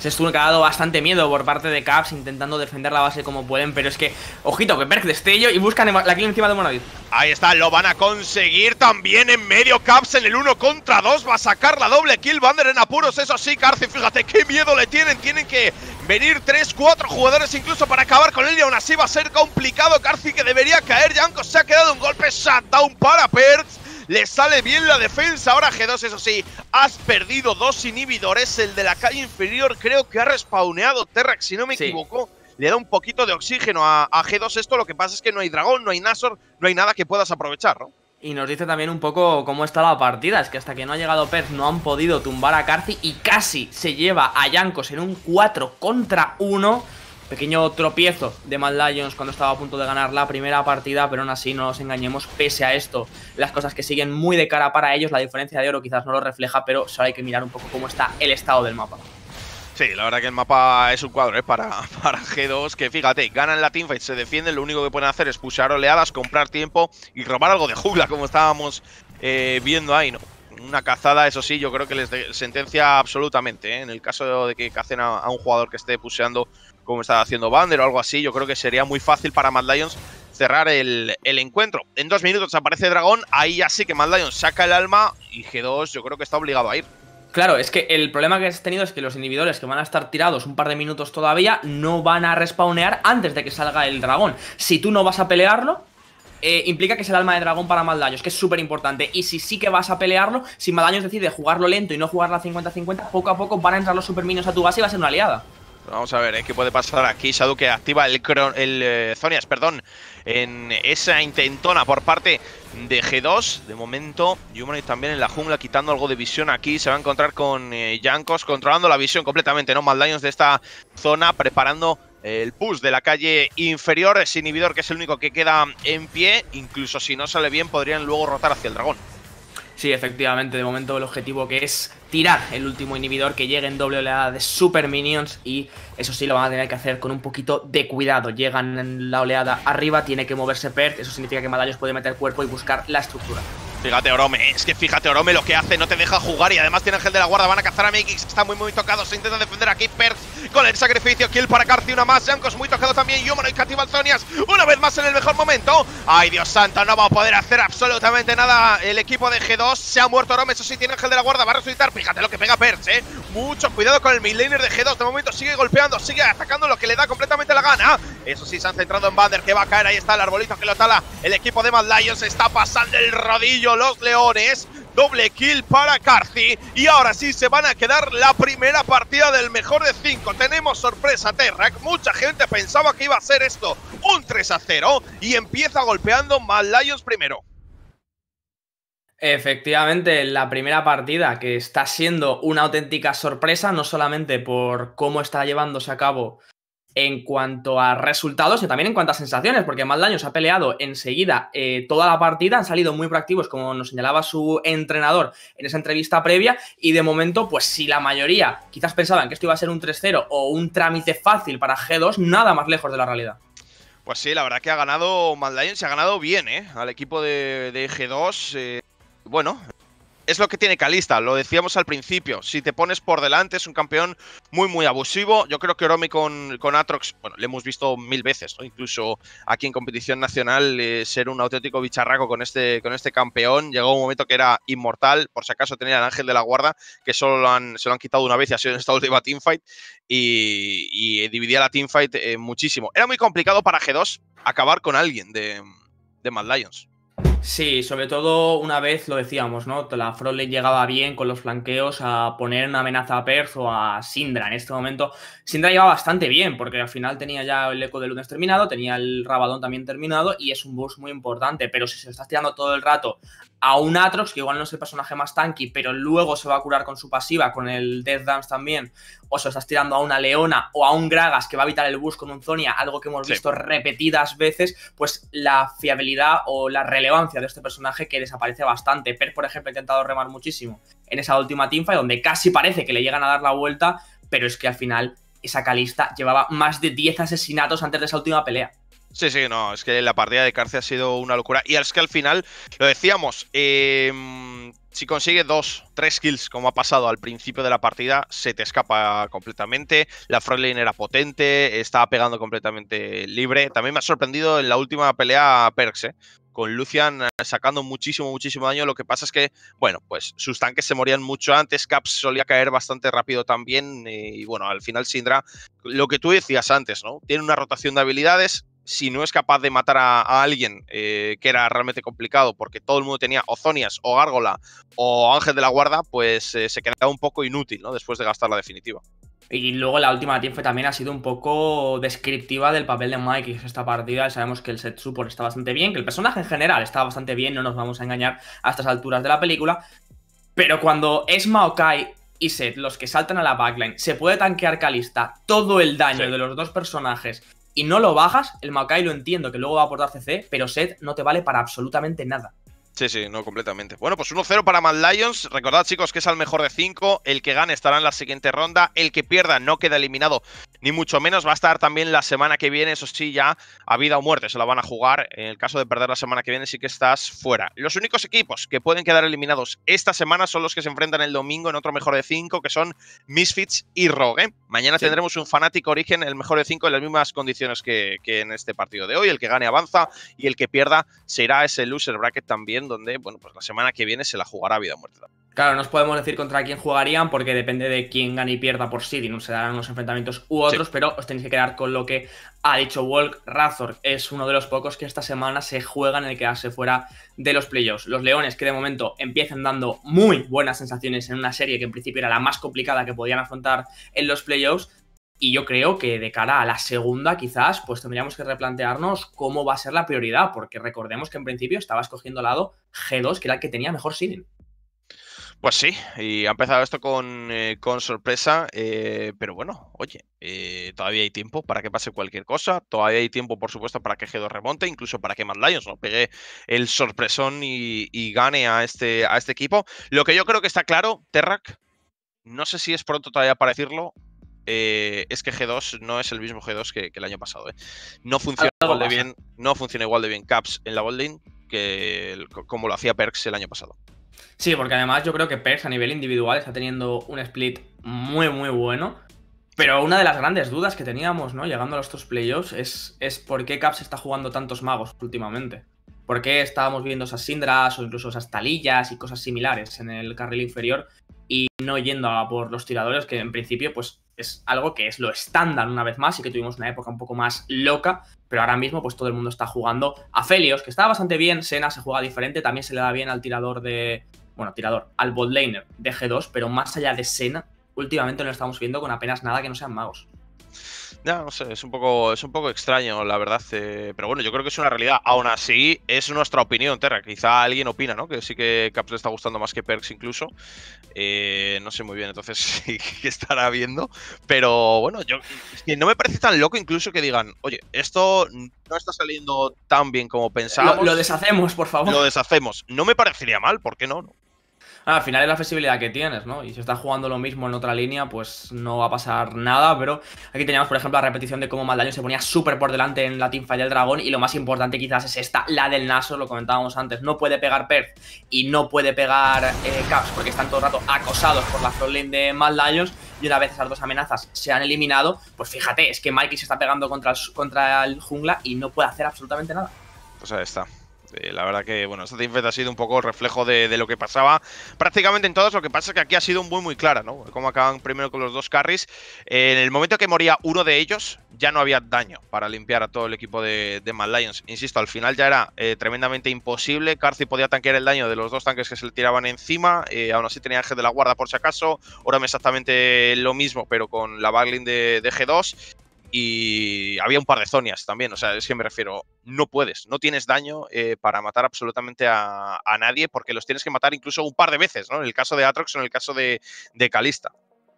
Se estuvo que ha dado bastante miedo por parte de Caps intentando defender la base como pueden, pero es que, ojito, que Berk destello y buscan la kill encima de Monavid. Ahí está, lo van a conseguir también en medio. Caps en el 1 contra 2, va a sacar la doble kill. Vander en apuros, eso sí, Carci, fíjate qué miedo le tienen. Tienen que venir 3, 4 jugadores incluso para acabar con él, y aún así va a ser complicado. Carci que debería caer, Jankos se ha quedado un golpe, shutdown para Perth. Le sale bien la defensa. Ahora G2, eso sí, has perdido 2 inhibidores. El de la calle inferior creo que ha respawneado Terrax, si no me equivoco. Le da un poquito de oxígeno a G2 esto. Lo que pasa es que no hay dragón, no hay Nashor, no hay nada que puedas aprovechar, ¿no? Y nos dice también un poco cómo está la partida. Es que hasta que no ha llegado Perth no han podido tumbar a Carci y casi se lleva a Jankos en un 4 contra 1. Pequeño tropiezo de Mad Lions cuando estaba a punto de ganar la primera partida, pero aún así no nos engañemos, pese a esto, las cosas que siguen muy de cara para ellos, la diferencia de oro quizás no lo refleja, pero solo hay que mirar un poco cómo está el estado del mapa. Sí, la verdad que el mapa es un cuadro para G2, que fíjate, ganan la teamfight, se defienden, lo único que pueden hacer es pushar oleadas, comprar tiempo y robar algo de jungla, como estábamos viendo ahí, ¿no? Una cazada, eso sí, yo creo que les sentencia absolutamente, En el caso de que cacen a un jugador que esté pusheando como estaba haciendo Vander o algo así, yo creo que sería muy fácil para Mad Lions cerrar el encuentro. En 2 minutos aparece Dragón, ahí ya sí que Mad Lions saca el alma y G2 yo creo que está obligado a ir. Claro, es que el problema que has tenido es que los inhibidores que van a estar tirados un par de minutos todavía no van a respawnear antes de que salga el dragón. Si tú no vas a pelearlo, implica que es el alma de dragón para Mad Lions, que es súper importante. Y si sí que vas a pelearlo, si Mad Lions decide jugarlo lento y no jugarla 50-50, poco a poco van a entrar los super minions a tu base y va a ser una aliada. Vamos a ver, qué puede pasar aquí. Shadow que activa el Zonias, perdón, en esa intentona por parte de G2. De momento, Humanoid también en la jungla, quitando algo de visión aquí. Se va a encontrar con Jankos, controlando la visión completamente, ¿no? Mad Lions de esta zona, preparando el push de la calle inferior. Ese inhibidor que es el único que queda en pie. Incluso si no sale bien, podrían luego rotar hacia el dragón. Sí, efectivamente, de momento el objetivo que es tirar el último inhibidor, que llegue en doble oleada de super minions, y eso sí lo van a tener que hacer con un poquito de cuidado. Llegan en la oleada arriba, tiene que moverse Perth, eso significa que Mad Lions puede meter cuerpo y buscar la estructura. Fíjate Orome, es que fíjate Orome lo que hace, no te deja jugar y además tiene Ángel de la Guarda, van a cazar a Mikix, está muy tocado, se intenta defender aquí Perth con el sacrificio, kill para Carci, una más, Jankos muy tocado también, Humanoid cativa al Zonias, una vez más en el mejor momento. Ay Dios santo, no va a poder hacer absolutamente nada el equipo de G2, se ha muerto Orome, eso sí tiene Ángel de la Guarda, va a resucitar, fíjate lo que pega Perth, mucho cuidado con el midlaner de G2, de momento sigue golpeando, sigue atacando lo que le da completamente la gana. Eso sí, se han centrado en Vander, que va a caer, ahí está el arbolito que lo tala el equipo de Mad Lions, está pasando el rodillo los leones. Doble kill para Carci y ahora sí se van a quedar la primera partida del mejor de 5. Tenemos sorpresa Terrac, mucha gente pensaba que iba a ser esto un 3-0 y empieza golpeando Mad Lions primero. Efectivamente, la primera partida que está siendo una auténtica sorpresa, no solamente por cómo está llevándose a cabo en cuanto a resultados, sino también en cuanto a sensaciones, porque Mad ha peleado enseguida toda la partida, han salido muy proactivos, como nos señalaba su entrenador en esa entrevista previa, y de momento, pues si la mayoría quizás pensaban que esto iba a ser un 3-0 o un trámite fácil para G2, nada más lejos de la realidad. Pues sí, la verdad que ha ganado Mad Lions, se ha ganado bien, al equipo de G2. Bueno, es lo que tiene Kalista, lo decíamos al principio. Si te pones por delante, es un campeón muy, muy abusivo. Yo creo que Oromi con Aatrox, bueno, le hemos visto 1000 veces, ¿no? Incluso aquí en competición nacional, ser un auténtico bicharraco con este campeón. Llegó un momento que era inmortal. Por si acaso tenía el ángel de la guarda, que solo se lo han quitado una vez y ha sido en esta última teamfight. Y dividía la teamfight muchísimo. Era muy complicado para G2 acabar con alguien de Mad Lions. Sí, sobre todo una vez lo decíamos, ¿no? La frontline llegaba bien con los flanqueos a poner una amenaza a Perth o a Syndra. En este momento, Syndra iba bastante bien porque al final tenía ya el eco de lunes terminado, tenía el Rabadón también terminado y es un boost muy importante. Pero si se estás tirando todo el rato a un Aatrox, que igual no es el personaje más tanky, pero luego se va a curar con su pasiva, con el Death Dance también, o se estás tirando a una Leona o a un Gragas que va a evitar el boost con un Zonia, algo que hemos visto repetidas veces, pues la fiabilidad o la relevancia de este personaje que desaparece bastante. Per, por ejemplo, ha intentado remar muchísimo en esa última teamfight, donde casi parece que le llegan a dar la vuelta, pero es que al final esa Kalista llevaba más de 10 asesinatos antes de esa última pelea. Sí, sí, no, es que la partida de Carce ha sido una locura. Y es que al final, lo decíamos, si consigue 2-3 kills, como ha pasado al principio de la partida, se te escapa completamente. La frontline era potente, estaba pegando completamente libre. También me ha sorprendido en la última pelea Perks, con Lucian sacando muchísimo daño. Lo que pasa es que, bueno, pues sus tanques se morían mucho antes, Caps solía caer bastante rápido también, y bueno, al final Syndra, lo que tú decías antes, ¿no? Tiene una rotación de habilidades. Si no es capaz de matar a alguien, que era realmente complicado porque todo el mundo tenía o Zonias, o Gárgola, o Ángel de la Guarda, pues se quedaba un poco inútil, ¿no? Después de gastar la definitiva. Y luego la última teamfight también ha sido un poco descriptiva del papel de Mike en esta partida. Sabemos que el set support está bastante bien, que el personaje en general está bastante bien, no nos vamos a engañar a estas alturas de la película. Pero cuando es Maokai y Seth los que saltan a la backline, se puede tanquear Kalista todo el daño de los dos personajes y no lo bajas, el Maokai lo entiendo que luego va a aportar CC, pero Seth no te vale para absolutamente nada. Sí, sí, no, completamente. Bueno, pues 1-0 para Mad Lions. Recordad, chicos, que es al mejor de 5. El que gane estará en la siguiente ronda. El que pierda no queda eliminado, ni mucho menos. Va a estar también la semana que viene, eso sí, ya a vida o muerte se la van a jugar. En el caso de perder la semana que viene, sí que estás fuera. Los únicos equipos que pueden quedar eliminados esta semana son los que se enfrentan el domingo en otro mejor de 5, que son Misfits y Rogue. Mañana tendremos un Fnatic Origen, el mejor de 5, en las mismas condiciones que en este partido de hoy. El que gane avanza y el que pierda será ese loser bracket también, donde, bueno, pues la semana que viene se la jugará a vida o muerte. Claro, no os podemos decir contra quién jugarían porque depende de quién gane y pierda por seeding, se darán unos enfrentamientos u otros, pero os tenéis que quedar con lo que ha dicho Walk. Razor es uno de los pocos que esta semana se juegan en el quedarse fuera de los playoffs. Los Leones, que de momento empiezan dando muy buenas sensaciones en una serie que en principio era la más complicada que podían afrontar en los playoffs. Y yo creo que de cara a la segunda, quizás, pues tendríamos que replantearnos cómo va a ser la prioridad, porque recordemos que en principio estaba escogiendo al lado G2, que era el que tenía mejor seeding. Pues sí, y ha empezado esto con sorpresa, pero bueno, oye, todavía hay tiempo para que pase cualquier cosa, todavía hay tiempo, por supuesto, para que G2 remonte, incluso para que Mad Lions no pegue el sorpresón y gane a este equipo. Lo que yo creo que está claro, Terrac, no sé si es pronto todavía para decirlo, es que G2 no es el mismo G2 que el año pasado. No funciona igual de bien, no funciona igual de bien Caps en la botlane que como lo hacía Perks el año pasado. Sí, porque además yo creo que Perks a nivel individual está teniendo un split muy bueno. Pero una de las grandes dudas que teníamos, ¿no? Llegando a los dos playoffs es por qué Caps está jugando tantos magos últimamente. ¿Por qué estábamos viendo esas Syndras o incluso esas talillas y cosas similares en el carril inferior y no yendo a por los tiradores, que en principio pues es algo que es lo estándar una vez más y que tuvimos una época un poco más loca, pero ahora mismo pues todo el mundo está jugando a Felios, que está bastante bien. Senna se juega diferente, también se le da bien al tirador de... Bueno, tirador, al botlaner de G2, pero más allá de Senna, últimamente lo estamos viendo con apenas nada que no sean magos. Ya, no sé, es un poco extraño, la verdad. Pero bueno, yo creo que es una realidad. Aún así, es nuestra opinión, Terra. Quizá alguien opina, ¿no? Que sí que Caps le está gustando más que Perks incluso. No sé muy bien, entonces sí que estará viendo. Pero bueno, es que no me parece tan loco incluso que digan, oye, esto no está saliendo tan bien como pensábamos. Lo deshacemos, por favor. Lo deshacemos. No me parecería mal, ¿por qué no? Al final es la flexibilidad que tienes, ¿no? Y si estás jugando lo mismo en otra línea, pues no va a pasar nada. Pero aquí teníamos, por ejemplo, la repetición de cómo Maldaño se ponía súper por delante en la teamfight del dragón. Y lo más importante quizás es esta, la del Naso, lo comentábamos antes. No puede pegar Perth y no puede pegar Caps porque están todo el rato acosados por la frontline de Mad Lions. Y una vez esas dos amenazas se han eliminado, pues fíjate, es que Mikey se está pegando contra el jungla y no puede hacer absolutamente nada. Pues ahí está. La verdad que, bueno, esta teamfight ha sido un poco el reflejo de lo que pasaba prácticamente en todos. Lo que pasa es que aquí ha sido muy clara, ¿no? Como acaban primero con los dos carries. En el momento que moría uno de ellos, ya no había daño para limpiar a todo el equipo de Mad Lions. Insisto, al final ya era tremendamente imposible. Karthi podía tanquear el daño de los dos tanques que se le tiraban encima. Aún así tenía Ángel de la guarda por si acaso. Orem exactamente lo mismo, pero con la backline de G2. Y había un par de zonias también, o sea, es que me refiero, no puedes, no tienes daño para matar absolutamente a nadie, porque los tienes que matar incluso un par de veces, ¿no? En el caso de Aatrox o en el caso de Kalista.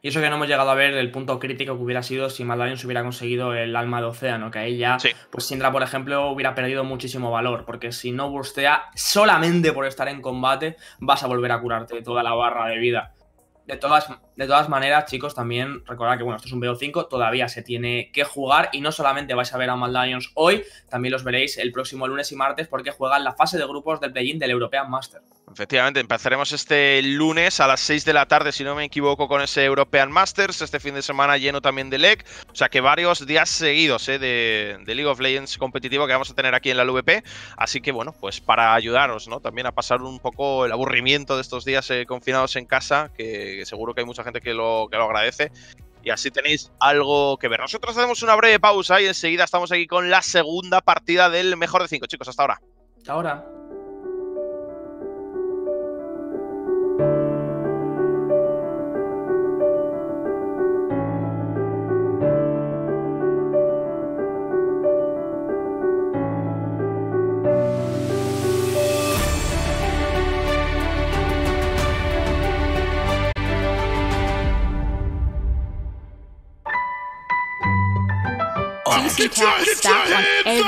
Y eso que no hemos llegado a ver el punto crítico que hubiera sido si Mad Lions hubiera conseguido el alma de océano, que ahí ya, pues Syndra, por ejemplo, hubiera perdido muchísimo valor, porque si no burstea solamente por estar en combate, vas a volver a curarte toda la barra de vida. De todas maneras, chicos, también recordad que, bueno, esto es un BO5, todavía se tiene que jugar y no solamente vais a ver a Mad Lions hoy, también los veréis el próximo lunes y martes porque juegan la fase de grupos del play-in del European Master. Efectivamente, empezaremos este lunes a las 6 de la tarde, si no me equivoco, con ese European Masters, este fin de semana lleno también de LEC, o sea que varios días seguidos de League of Legends competitivo que vamos a tener aquí en la LVP, así que bueno, pues para ayudaros, ¿no? También a pasar un poco el aburrimiento de estos días confinados en casa, que seguro que hay mucha gente que lo agradece. Y así tenéis algo que ver. Nosotros hacemos una breve pausa y enseguida estamos aquí con la segunda partida del mejor de 5. Chicos, hasta ahora. Hasta ahora. Stat on every